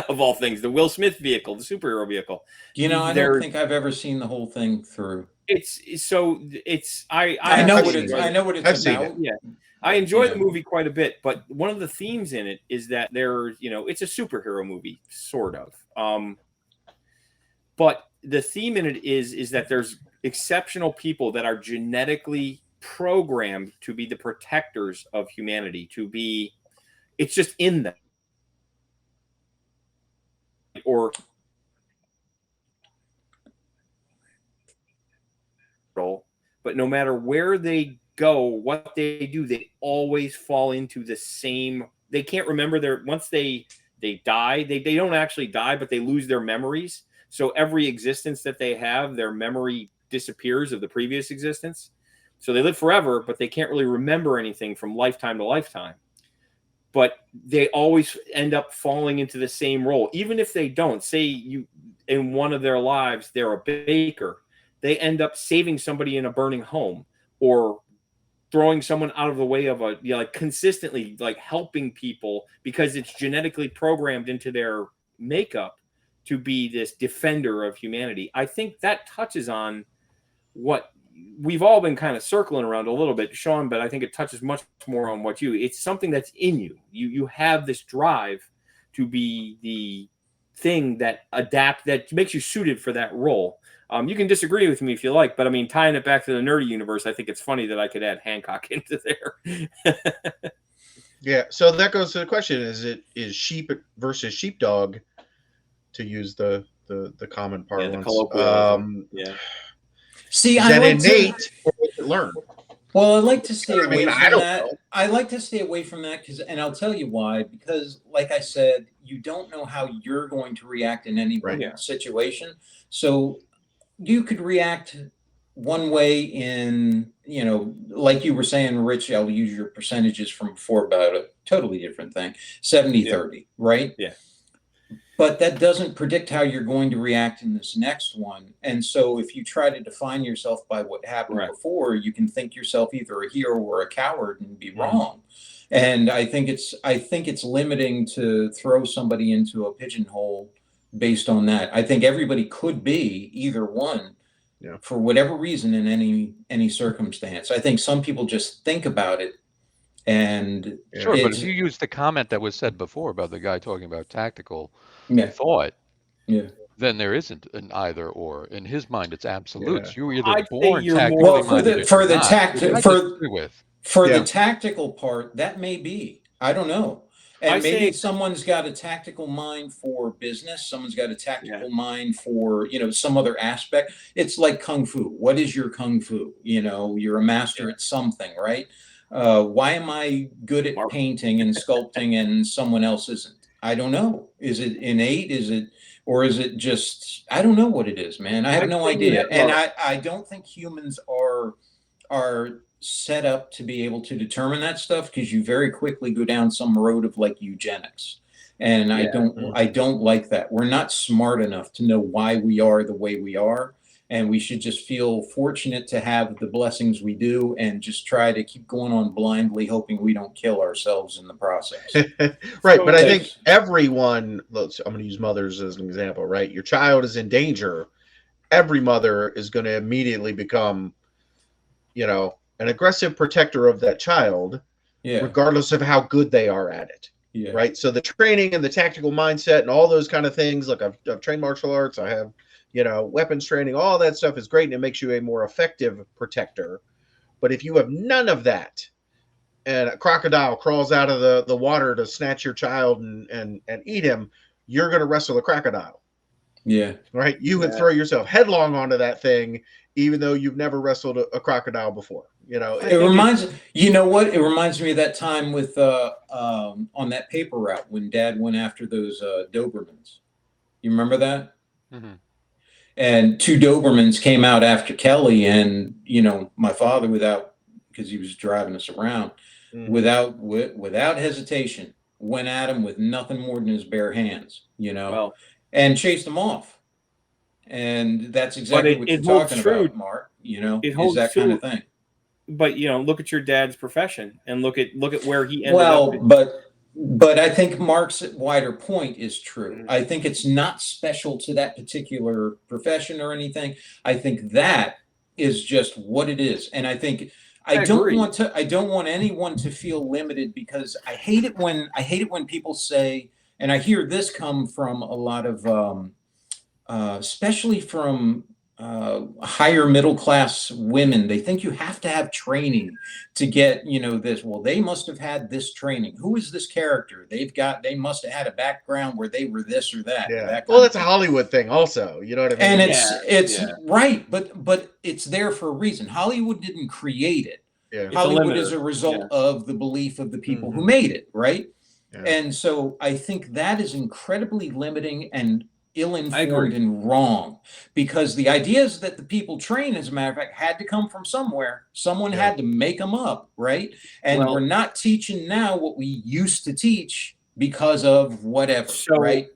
of all things, the Will Smith vehicle, the superhero vehicle. I don't think I've ever seen the whole thing through. I know what it's about. Yeah. I enjoy the movie quite a bit, but one of the themes in it is that it's a superhero movie, sort of. But the theme in it is that exceptional people that are genetically programmed to be the protectors of humanity, it's just in them. Or but no matter where they go, what they do, they always fall into the same. They can't remember once they die, they don't actually die, but they lose their memories. So every existence that they have, their memory disappears of the previous existence. So they live forever, but they can't really remember anything from lifetime to lifetime. But they always end up falling into the same role. Even if they don't, say in one of their lives, they're a baker, they end up saving somebody in a burning home, or throwing someone out of the way of consistently helping people, because it's genetically programmed into their makeup to be this defender of humanity. I think that touches on what we've all been kind of circling around a little bit, Sean, but I think it touches much more on it's something that's in you. You have this drive to be the thing that makes you suited for that role. You can disagree with me if you like, but I mean, tying it back to the nerdy universe, I think it's funny that I could add Hancock into there. Yeah. So that goes to the question: is sheep versus sheepdog, to use the common parlance? Yeah. See, is that innate or is it learned? Well, I like to stay away from that. Know. I like to stay away from that and I'll tell you why. Because, like I said, you don't know how you're going to react in any situation. So you could react one way in, like you were saying, Rich, I'll use your percentages from before about a totally different thing, 70-30, right? Yeah. But that doesn't predict how you're going to react in this next one. And so if you try to define yourself by what happened before, you can think yourself either a hero or a coward and be wrong. And I think it's limiting to throw somebody into a pigeonhole based on that. I think everybody could be either one for whatever reason in any circumstance. I think some people just think about it. And sure, but if you use the comment that was said before about the guy talking about tactical thought, then there isn't an either or. In his mind, it's absolutes. You're either born tactically minded for the tactical part, that may be. I don't know. And maybe someone's got a tactical mind for business. Someone's got a tactical mind for, some other aspect. It's like Kung Fu. What is your Kung Fu? You're a master at something, right? Why am I good at painting and sculpting and someone else isn't? I don't know. Is it innate? Is it just, I don't know what it is, man. I have no idea. And I don't think humans are set up to be able to determine that stuff, because you very quickly go down some road of eugenics. And I don't like that. We're not smart enough to know why we are the way we are. And we should just feel fortunate to have the blessings we do, and just try to keep going on blindly, hoping we don't kill ourselves in the process. Right. But I think everyone, I'm going to use mothers as an example, right? Your child is in danger. Every mother is going to immediately become, an aggressive protector of that child, regardless of how good they are at it. Yeah. Right. So the training and the tactical mindset and all those kind of things, like I've trained martial arts, I have, weapons training, all that stuff is great, and it makes you a more effective protector. But if you have none of that, and a crocodile crawls out of the water to snatch your child and eat him, you're going to wrestle a crocodile. Yeah. Right. You would throw yourself headlong onto that thing, even though you've never wrestled a crocodile before. It reminds me of that time with on that paper route when Dad went after those Dobermans. You remember that? Mm-hmm. And 2 Dobermans came out after Kelly, and my father, because he was driving us around, without hesitation, went at him with nothing more than his bare hands, and chased him off. And that's exactly what you're talking about, Mark. Is that kind of thing. But look at your dad's profession, and look at where he ended up. But I think Mark's wider point is true. I think it's not special to that particular profession or anything. I think that is just what it is. And I think I don't want anyone to feel limited, because I hate it when people say, and I hear this come from a lot of especially from higher middle class women. They think you have to have training to get, this. Well, they must have had this training. Who is this character? They must have had a background where they were this or that. Yeah. That Well, that's a Hollywood thing, also. You know what I mean? and Yeah, it's yeah. right, but it's there for a reason. Hollywood didn't create it. Yeah. It's a Hollywood limiter. is a result Yeah. of the belief of the people who Mhm. made it, right? Yeah. And so I think that is incredibly limiting and I ill-informed agree. and wrong, because the ideas that the people train, as a matter of fact, had to come from somewhere. Someone Yeah. had to make them up, right? And Well- we're not teaching now what we used to teach because of whatever, So- right?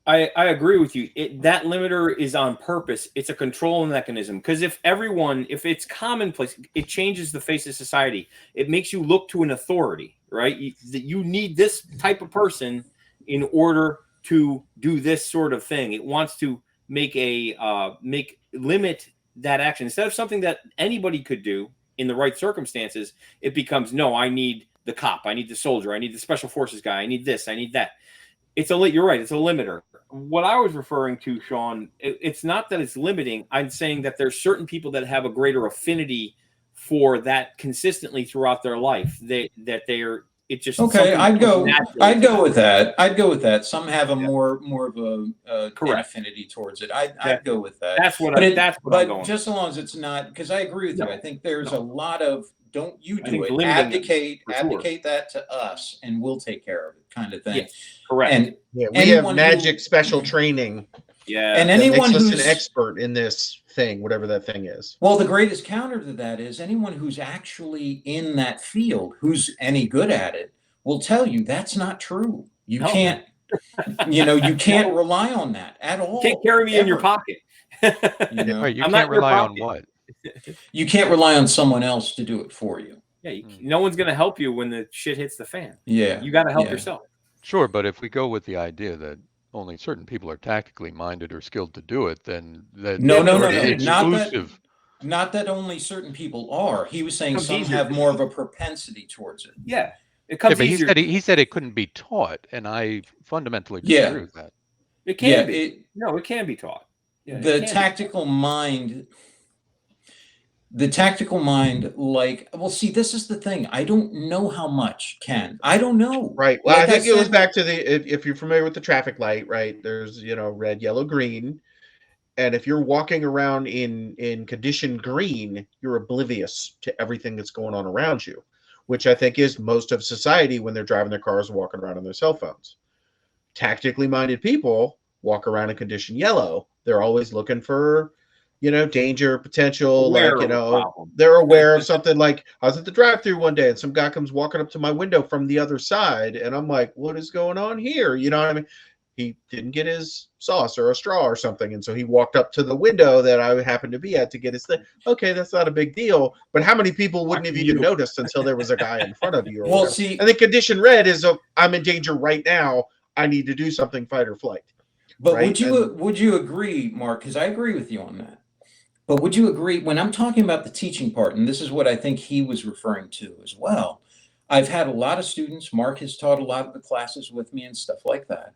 I agree with you. That limiter is on purpose. It's a control mechanism, because if it's commonplace, it changes the face of society. It makes you look to an authority, right? You need this type of person in order to do this sort of thing. It wants to limit that action instead of something that anybody could do in the right circumstances. It becomes, no, I need the cop, I need the soldier, I need the special forces guy, I need this, I need that. You're right. It's a limiter. What I was referring to, Sean, it's not that it's limiting. I'm saying that there's certain people that have a greater affinity for that consistently throughout their life. It's just Okay, I'd go with that. I'd go with that. Some have a Yeah. more of a Correct. affinity towards it. I'd go with that. That's what But I'm going. just as long as it's not, because I agree with you. No, I think there's no. a lot of don't you I do think it. limiting it, for sure. Abdicate that to us and we'll take care of it, kind of thing. Yes, correct. And Yeah, we have anyone magic who- special training yeah. and that anyone makes us who's an expert in this thing, whatever that thing is. well, the greatest counter to that is anyone who's actually in that field, who's any good at it, will tell you that's not true. You No. can't, you can't rely on that at all. You can't carry me in your ever. pocket. You know? Right, you I'm not can't in your rely on pocket. what? You can't rely on someone else to do it for you. Yeah, no one's going to help you when the shit hits the fan. Yeah. You got to help Yeah. yourself. Sure, but if we go with the idea that only certain people are tactically minded or skilled to do it, then that No, no, no, it's not that- exclusive. Not that only certain people are. He was saying Comes some easier. have more of a propensity towards it. Yeah, it Yeah, comes but easier. he said it couldn't be taught, and I fundamentally Yeah. disagree with that. It can Yeah, be. No, it can be taught. Yeah, it the can be. tactical mind, well, see, this is the thing. I don't know how much can. I don't know. Right. Well, Like I think it goes said- back to if you're familiar with the traffic light, right? There's, red, yellow, green. And if you're walking around in condition green, you're oblivious to everything that's going on around you, which I think is most of society when they're driving their cars and walking around on their cell phones. Tactically minded people walk around in condition yellow. They're always looking for, danger, potential, Aware like, of a problem. they're aware of something. Like I was at the drive-through one day and some guy comes walking up to my window from the other side and I'm like, what is going on here? You know what I mean? He didn't get his sauce or a straw or something. And so he walked up to the window that I happened to be at to get his thing. Okay, that's not a big deal. But how many people wouldn't have even noticed until there was a guy in front of you? Or Well, whatever? see, And then condition red is, I'm in danger right now. I need to do something, fight or flight. but right? would you agree, Mark? Because I agree with you on that. But would you agree when I'm talking about the teaching part, and this is what I think he was referring to as well? I've had a lot of students. Mark has taught a lot of the classes with me and stuff like that.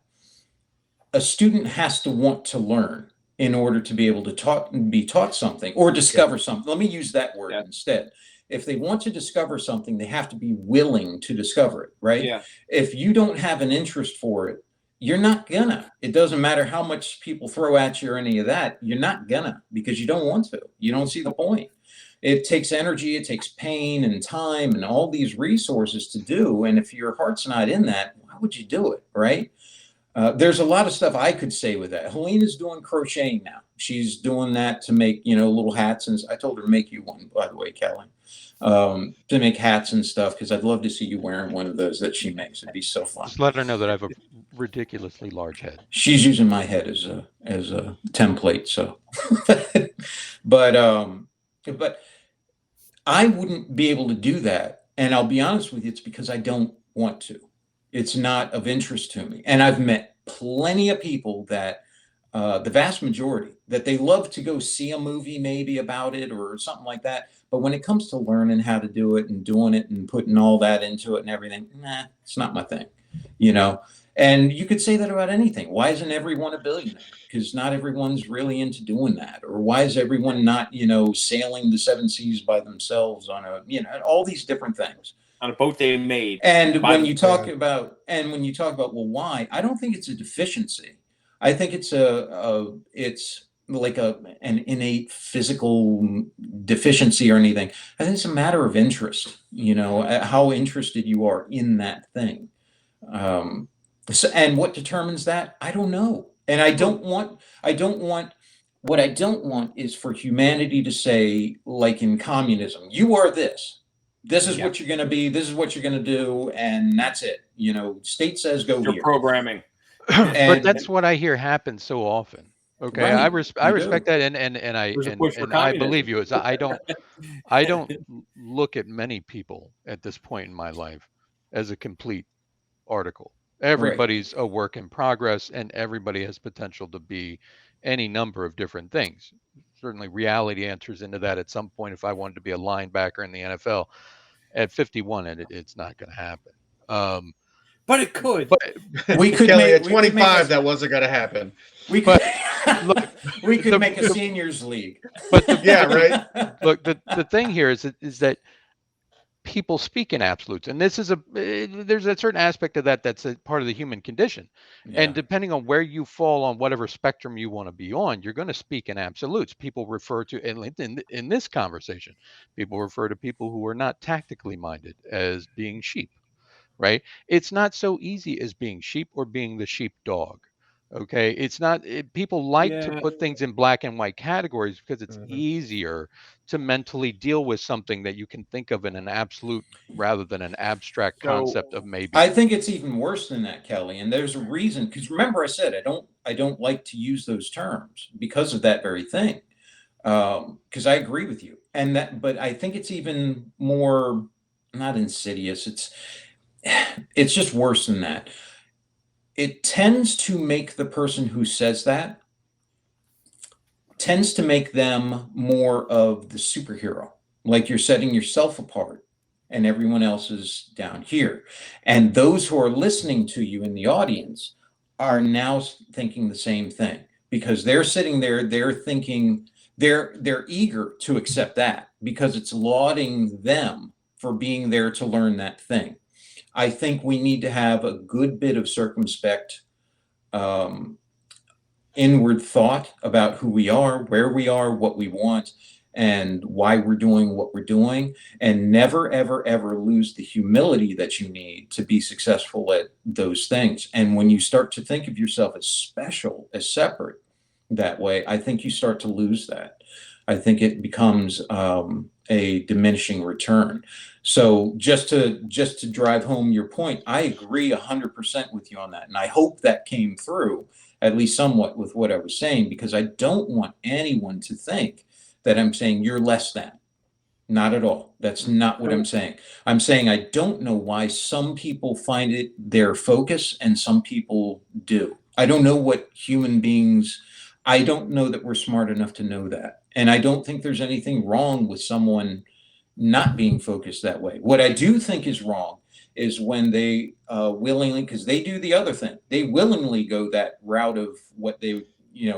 A student has to want to learn in order to be able to be taught something or discover something. Let me use that word instead. If they want to discover something, they have to be willing to discover it, right? Yeah. If you don't have an interest for it, you're not gonna. It doesn't matter how much people throw at you or any of that. You're not gonna, because you don't want to. You don't see the point. It takes energy, it takes pain and time and all these resources to do. And if your heart's not in that, why would you do it, right? There's a lot of stuff I could say with that. Helena's doing crocheting now. She's doing that to make, little hats. And I told her to make you one, by the way, Kelly, to make hats and stuff, because I'd love to see you wearing one of those that she makes. It'd be so fun. Just let her know that I have a ridiculously large head. She's using my head as a template. So, but I wouldn't be able to do that. And I'll be honest with you, it's because I don't want to. It's not of interest to me. And I've met plenty of people that the vast majority that they love to go see a movie maybe about it or something like that. But when it comes to learning how to do it and doing it and putting all that into it and everything, nah, it's not my thing, And you could say that about anything. Why isn't everyone a billionaire? Because not everyone's really into doing that. Or why is everyone not, sailing the seven seas by themselves on all these different things. On a boat they made. And when you talk about, well, why? I don't think it's a deficiency. I think it's it's like an innate physical deficiency or anything. I think it's a matter of interest, how interested you are in that thing. And what determines that? I don't know. And what I don't want is for humanity to say, like in communism, you are this. This is what you're going to be. This is what you're going to do. And that's it. State says go here. Programming. But that's what I hear happen so often. Okay. Right. I respect that. And I believe you. I don't look at many people at this point in my life as a complete article. Everybody's a work in progress, and everybody has potential to be any number of different things. Certainly reality enters into that at some point. If I wanted to be a linebacker in the NFL at 51, it's not going to happen. But it could. But we could Kelly, at 25, that wasn't going to happen. We could, we could make a seniors league. But right. Look, the thing here is that people speak in absolutes, and there's a certain aspect of that's a part of the human condition. And depending on where you fall on whatever spectrum you want to be on, you're going to speak in absolutes. People refer to in this conversation, people refer to people who are not tactically minded as being sheep, right? It's not so easy as being sheep or being the sheepdog. Okay, it's not. People like to put things in black and white categories because it's easier to mentally deal with something that you can think of in an absolute rather than an abstract concept of maybe. I think it's even worse than that, Kelly. And there's a reason, because remember I said I don't like to use those terms because of that very thing. Because I agree with you, but I think it's even more not insidious. It's just worse than that. It tends to make the person who says that tends to make them more of the superhero, like you're setting yourself apart and everyone else is down here. And those who are listening to you in the audience are now thinking the same thing, because they're sitting there, they're thinking, they're eager to accept that because it's lauding them for being there to learn that thing. I think we need to have a good bit of circumspect inward thought about who we are, where we are, what we want, and why we're doing what we're doing, and never, ever, ever lose the humility that you need to be successful at those things. And when you start to think of yourself as special, as separate that way, I think you start to lose that. I think it becomes a diminishing return. So just to drive home your point, I agree 100% with you on that. And I hope that came through at least somewhat with what I was saying, because I don't want anyone to think that I'm saying you're less than. Not at all. That's not what I'm saying. I'm saying I don't know why some people find it their focus and some people do. I don't know what human beings, I don't know that we're smart enough to know that. And I don't think there's anything wrong with someone not being focused that way. What I do think is wrong is when they willingly, because they do the other thing, they willingly go that route of what they,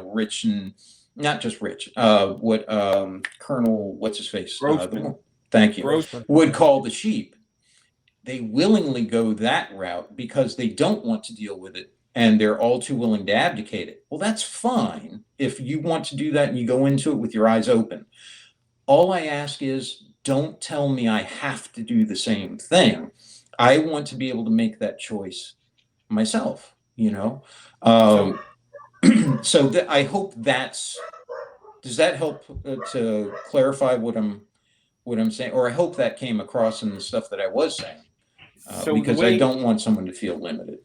Rich, and not just Rich, what Colonel, what's his face? Thank you. Grossman would call the sheep. They willingly go that route because they don't want to deal with it. And they're all too willing to abdicate it. Well, that's fine if you want to do that and you go into it with your eyes open. All I ask is, don't tell me I have to do the same thing. I want to be able to make that choice myself, So I hope does that help to clarify what I'm saying? Or I hope that came across in the stuff that I was saying, because I don't want someone to feel limited.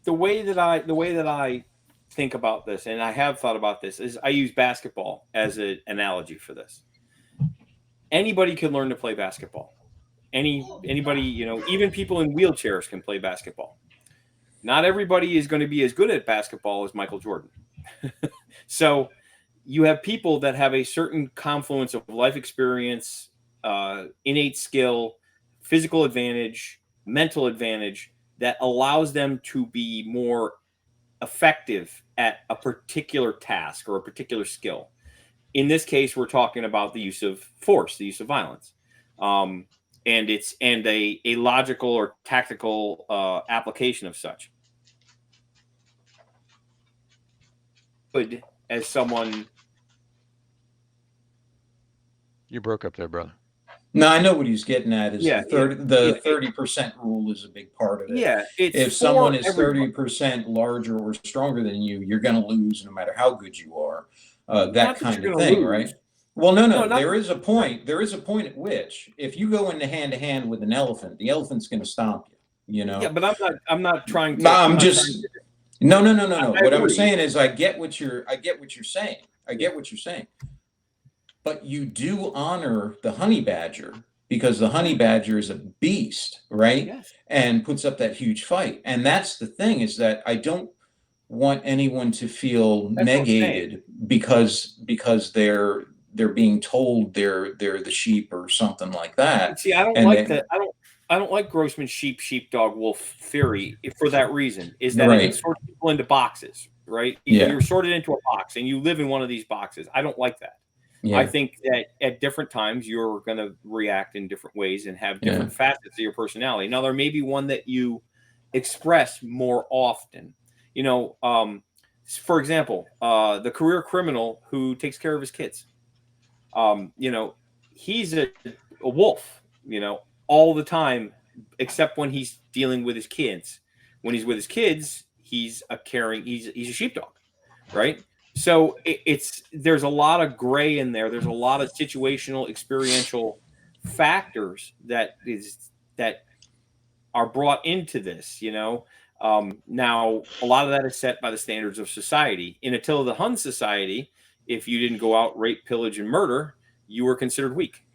The way that I think about this, and I have thought about this, is I use basketball as an analogy for this. Anybody can learn to play basketball. Anybody, even people in wheelchairs can play basketball. Not everybody is going to be as good at basketball as Michael Jordan. So you have people that have a certain confluence of life experience, innate skill, physical advantage, mental advantage, that allows them to be more effective at a particular task or a particular skill. In this case, we're talking about the use of force, the use of violence, and a logical or tactical application of such. Good as someone. You broke up there, brother. No, I know what he's getting at. Is Yeah, the 30% rule is a big part of it. Yeah, if someone is 30% larger or stronger than you, you're going to lose no matter how good you are. That kind of thing, right? Well, no. There is a point. There is a point at which, if you go into hand to hand with an elephant, the elephant's going to stomp you. You know. Yeah, but I'm not trying to. No, No. What I'm saying is, I get what you're saying. I get what you're saying. But you do honor the honey badger, because the honey badger is a beast, right? Yes. And puts up that huge fight. And that's the thing, is that I don't want anyone to feel negated because they're being told they're the sheep or something like that. See, I don't like that. I don't like Grossman's sheepdog wolf theory for that reason. Is that it sorts people into boxes, right? You're sorted into a box and you live in one of these boxes. I don't like that. Yeah. I think that at different times you're going to react in different ways and have different facets of your personality. Now, there may be one that you express more often. You know, for example, the career criminal who takes care of his kids. You know, he's a wolf, you know, all the time, except when he's dealing with his kids. When he's with his kids, he's a sheepdog, right? So there's a lot of gray in there. There's a lot of situational, experiential factors that are brought into this, you know. Now, a lot of that is set by the standards of society. In Attila the Hun society, if you didn't go out, rape, pillage, and murder, you were considered weak.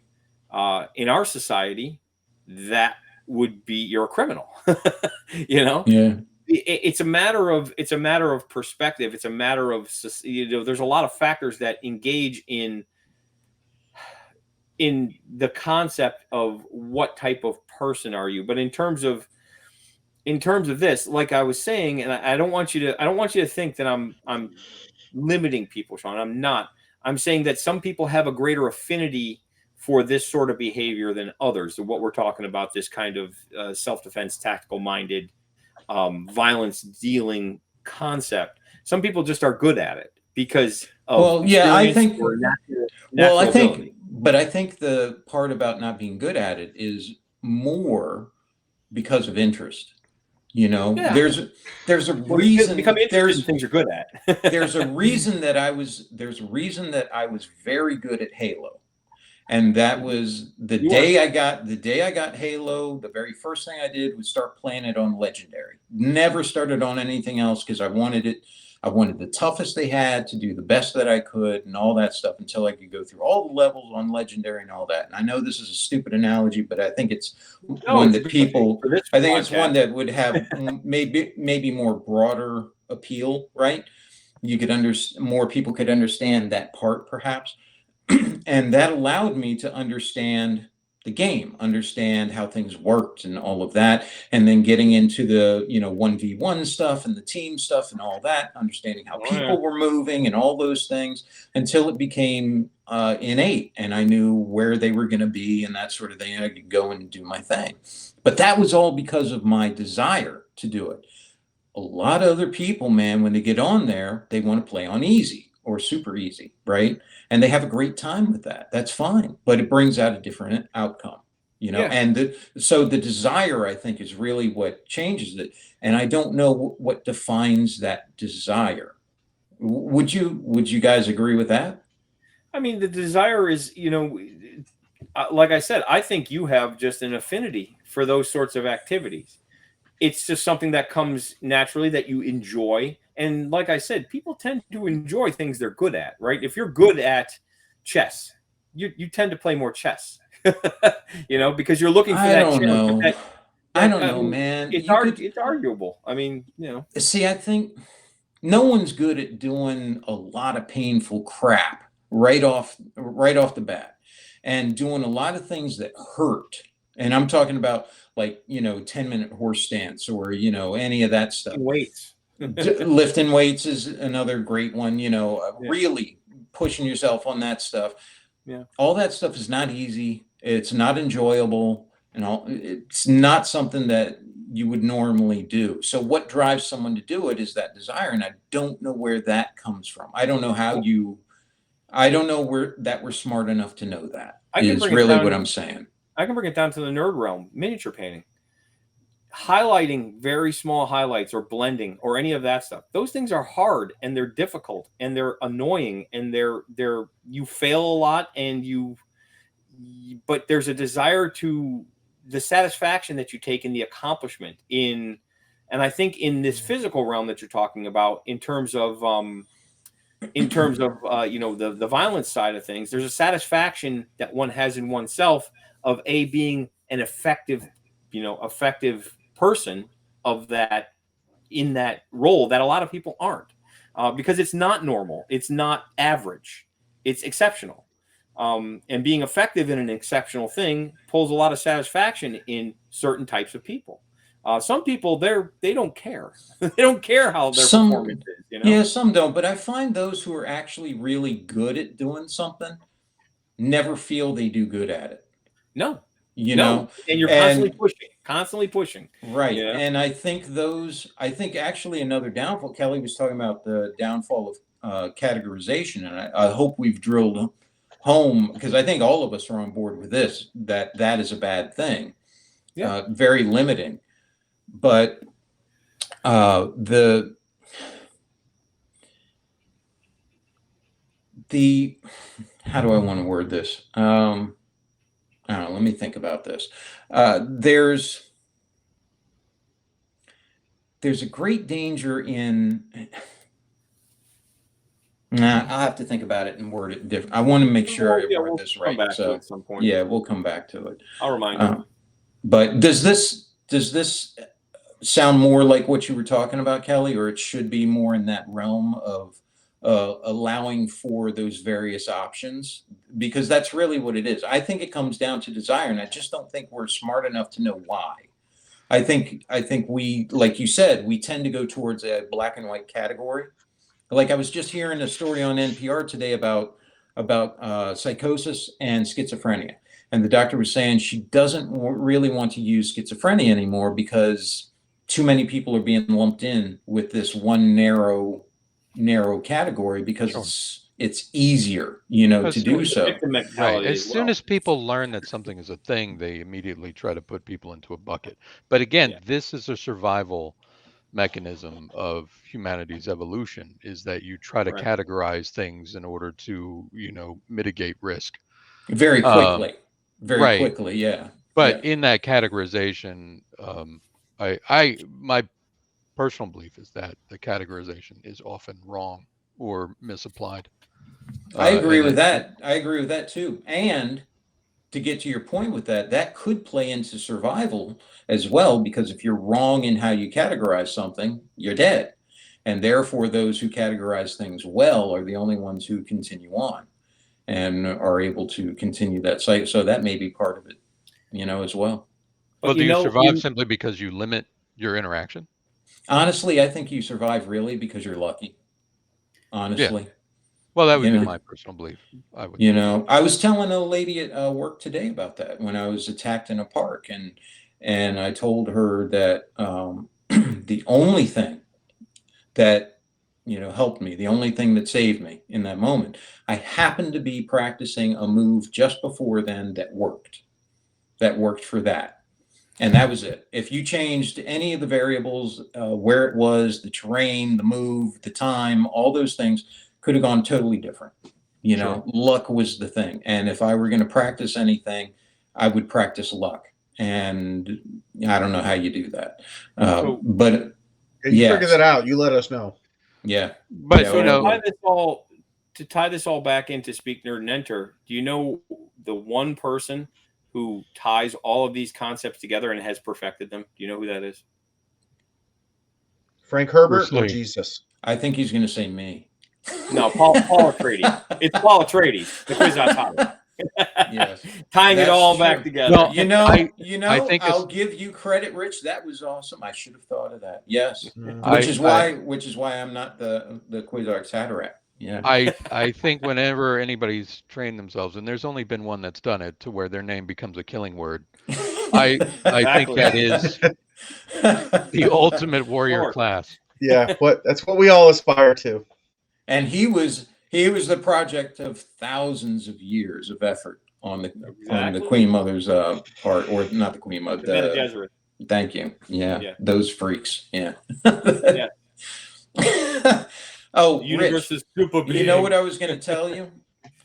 In our society, that would be you're a criminal. You know. Yeah. It's a matter of perspective. It's a matter of, you know, there's a lot of factors that engage in the concept of what type of person are you. But in terms of this, like I was saying, and I don't want you to think that I'm limiting people, Sean. I'm not. I'm saying that some people have a greater affinity for this sort of behavior than others. So what we're talking about, this kind of self-defense, tactical minded, violence dealing concept. Some people just are good at it because of I think ability. But I think the part about not being good at it is more because of interest. You know, there's a reason there's things you're good at. there's a reason that I was very good at Halo. And that was the day I got Halo. The very first thing I did was start playing it on Legendary. Never started on anything else because I wanted it. I wanted the toughest they had to do the best that I could and all that stuff until I could go through all the levels on Legendary and all that. And I know this is a stupid analogy, but I think it's one that people. I think it's one that would have maybe more broader appeal, right? You could more people could understand that part, perhaps. And that allowed me to understand the game, understand how things worked and all of that. And then getting into the, 1v1 stuff and the team stuff and all that, understanding how people were moving and all those things until it became innate. And I knew where they were going to be and that sort of thing. I could go and do my thing. But that was all because of my desire to do it. A lot of other people, man, when they get on there, they want to play on easy or super easy, right? And they have a great time with that. That's fine, but it brings out a different outcome, And so the desire, I think, is really what changes it. And I don't know what defines that desire. Would you guys agree with that? I mean, the desire is, like I said, I think you have just an affinity for those sorts of activities. It's just something that comes naturally that you enjoy. And like I said, people tend to enjoy things they're good at, right? If you're good at chess, you tend to play more chess, because you're looking for that. I don't know, man. It's arguable. I mean, See, I think no one's good at doing a lot of painful crap right off the bat and doing a lot of things that hurt And I'm talking about like, 10-minute horse stance or, any of that stuff. Weights. Lifting weights is another great one, really pushing yourself on that stuff. Yeah. All that stuff is not easy. It's not enjoyable, and it's not something that you would normally do. So what drives someone to do it is that desire. And I don't know where that comes from. I don't know I don't know that we're smart enough to know that is really what I'm saying. I can bring it down to the nerd realm, miniature painting. Highlighting very small highlights or blending or any of that stuff. Those things are hard and they're difficult and they're annoying and you fail a lot but there's a desire to the satisfaction that you take in the accomplishment and I think in this physical realm that you're talking about in terms of the violence side of things, there's a satisfaction that one has in oneself of being an effective person of that in that role that a lot of people aren't because it's not normal, it's not average, it's exceptional, and being effective in an exceptional thing pulls a lot of satisfaction in certain types of people. Some people they don't care. They don't care how their performance is. Yeah, some don't, but I find those who are actually really good at doing something never feel they do good at it. No. And you're constantly pushing. Right. And I think actually another downfall, Kelly was talking about the downfall of categorization. And I hope we've drilled home, because I think all of us are on board with this, that is a bad thing. Yeah. Very limiting. But how do I want to word this? I don't know, let me think about this. There's a great danger in. I'll have to think about it and word it different. I want to make sure I word this right. So at some point. Yeah, we'll come back to it. I'll remind you. But does this sound more like what you were talking about, Kelly, or it should be more in that realm of allowing for those various options? Because that's really what it is. I think it comes down to desire, and I just don't think we're smart enough to know why. I think we, like you said, we tend to go towards a black and white category. Like I was just hearing a story on NPR today about psychosis and schizophrenia, and the doctor was saying she doesn't really want to use schizophrenia anymore because too many people are being lumped in with this one narrow category because it's easier, to do so. Right. As soon as people learn that something is a thing, they immediately try to put people into a bucket. But again, this is a survival mechanism of humanity's evolution, is that you try to categorize things in order to, mitigate risk. Very quickly. Quickly, yeah. But in that categorization, my personal belief is that the categorization is often wrong or misapplied. I agree with that. I agree with that too. And to get to your point with that could play into survival as well, because if you're wrong in how you categorize something, you're dead. And therefore, those who categorize things well are the only ones who continue on and are able to continue that cycle. So that may be part of it, as well. Well, do you survive simply because you limit your interaction? Honestly, I think you survive really because you're lucky. Honestly. Yeah. Well, that would be my personal belief. I would. I was telling a lady at work today about that when I was attacked in a park, and I told her that the only thing that helped me, the only thing that saved me in that moment, I happened to be practicing a move just before then that worked for that. And that was it. If you changed any of the variables, where it was, the terrain, the move, the time, all those things could have gone totally different. Luck was the thing. And if I were going to practice anything, I would practice luck. And I don't know how you do that. But you figure that out. You let us know. Yeah. But, to tie this all back into Speak Nerd and Enter, do you know the one person who ties all of these concepts together and has perfected them? Do you know who that is? Frank Herbert or Jesus? I think he's going to say me. No, Paul Atreides. It's Paul Atreides, the Kwisatz Haderach. Yes. Tying it That's all true. back together. Well, I think I'll give you credit, Rich. That was awesome. I should have thought of that. Yes. Mhm. Which is why I'm not the Quasar Satarat. Yeah. I think whenever anybody's trained themselves, and there's only been one that's done it to where their name becomes a killing word. I think that is the ultimate warrior Smart. class. Yeah, that's what we all aspire to. And he was the project of thousands of years of effort on the Exactly. Queen Mother's part, or not the Queen Mother. The Bene Gesserit. Thank you. Yeah, those freaks. Yeah. Yeah. Oh, The universe Rich, is super big. you know what I was going to tell you?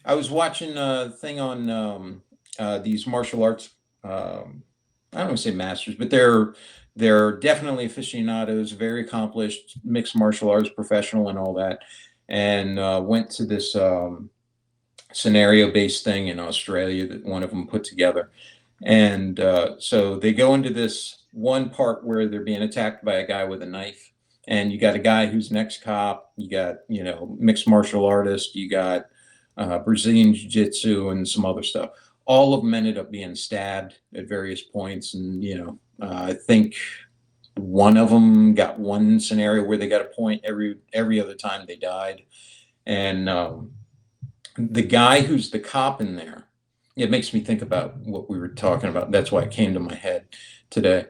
I was watching a thing on these martial arts. I don't want to say masters, but they're definitely aficionados, very accomplished mixed martial arts professional and all that. And went to this scenario-based thing in Australia that one of them put together. And so they go into this one part where they're being attacked by a guy with a knife. And you got a guy who's an ex-cop, you got, mixed martial artist, you got Brazilian jiu-jitsu and some other stuff. All of them ended up being stabbed at various points. And, I think one of them got one scenario where they got a point every other time they died. And the guy who's the cop in there, it makes me think about what we were talking about. That's why it came to my head today.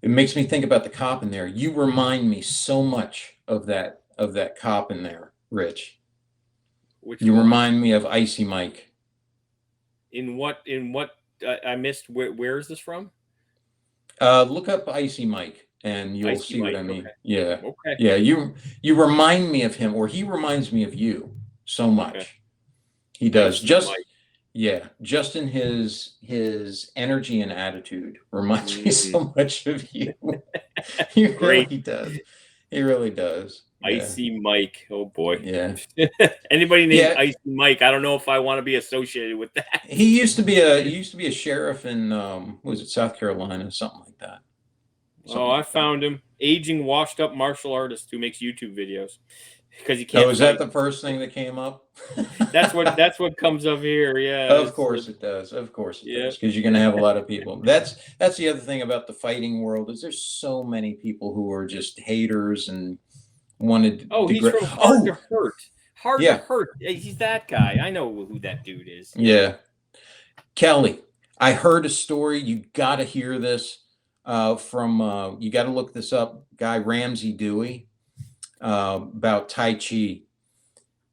It makes me think about the cop in there. You remind me so much of that cop in there, Rich. You remind me of Icy Mike. In what I missed? Where is this from? Look up Icy Mike and you'll Icy see Mike, what I mean. okay. Yeah. Okay. Yeah. You remind me of him, or he reminds me of you so much. Okay. He does. Icy Just Mike. Yeah, just in his energy and attitude reminds me so much of you. He really does. He really does. Icy Mike. Oh boy. Yeah. Anybody named Icy Mike? I don't know if I want to be associated with that. He used to be a sheriff in was it South Carolina, something like that. I found him. Aging, washed up martial artist who makes YouTube videos. Because you can't. Oh, is that the first thing that came up? That's what comes up here. Yeah. Of course it does. Of course it does. Because you're going to have a lot of people. That's the other thing about the fighting world is there's so many people who are just haters and wanted. He's from Hard to Hurt. Hard to Hurt. He's that guy. I know who that dude is. Yeah. Kelly, I heard a story. You got to hear this from. You got to look this up. Guy Ramsey Dewey. About Tai Chi.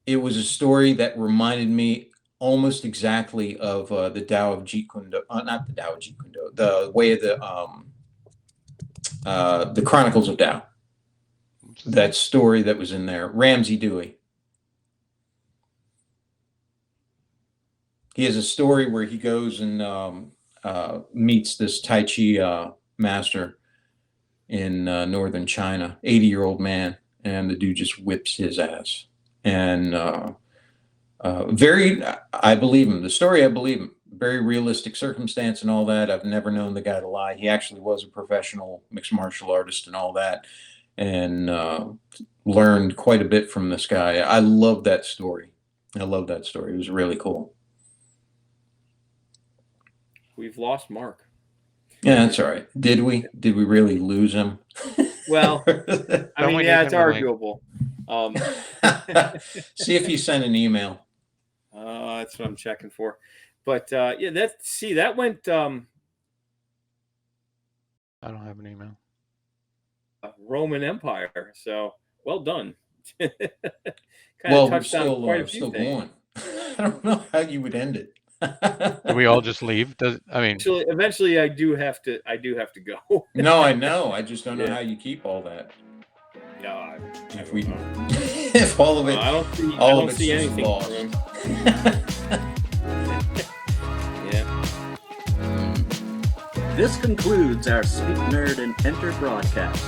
It was a story that reminded me almost exactly of the Tao of Jeet Kune Do, not the Tao of Jeet Kune Do, the way of the Chronicles of Tao. That story that was in there, Ramsey Dewey. He has a story where he goes and meets this Tai Chi master in northern China, 80-year-old man. And the dude just whips his ass. And I believe him. The story, I believe him. Very realistic circumstance and all that. I've never known the guy to lie. He actually was a professional mixed martial artist and all that. And learned quite a bit from this guy. I love that story. It was really cool. We've lost Mark. Yeah, that's all right. Did we really lose him? Well, I mean, yeah, it's arguable. See if you sent an email. That's what I'm checking for. But that went. I don't have an email. Roman Empire. So well done. Well, we're still going. I don't know how you would end it. Do we all just leave? Eventually, I do have to go. No, I know. I just don't know how you keep all that. No, if all of it, I don't see anything. Lost. Yeah. This concludes our Speak Nerd and Enter broadcast.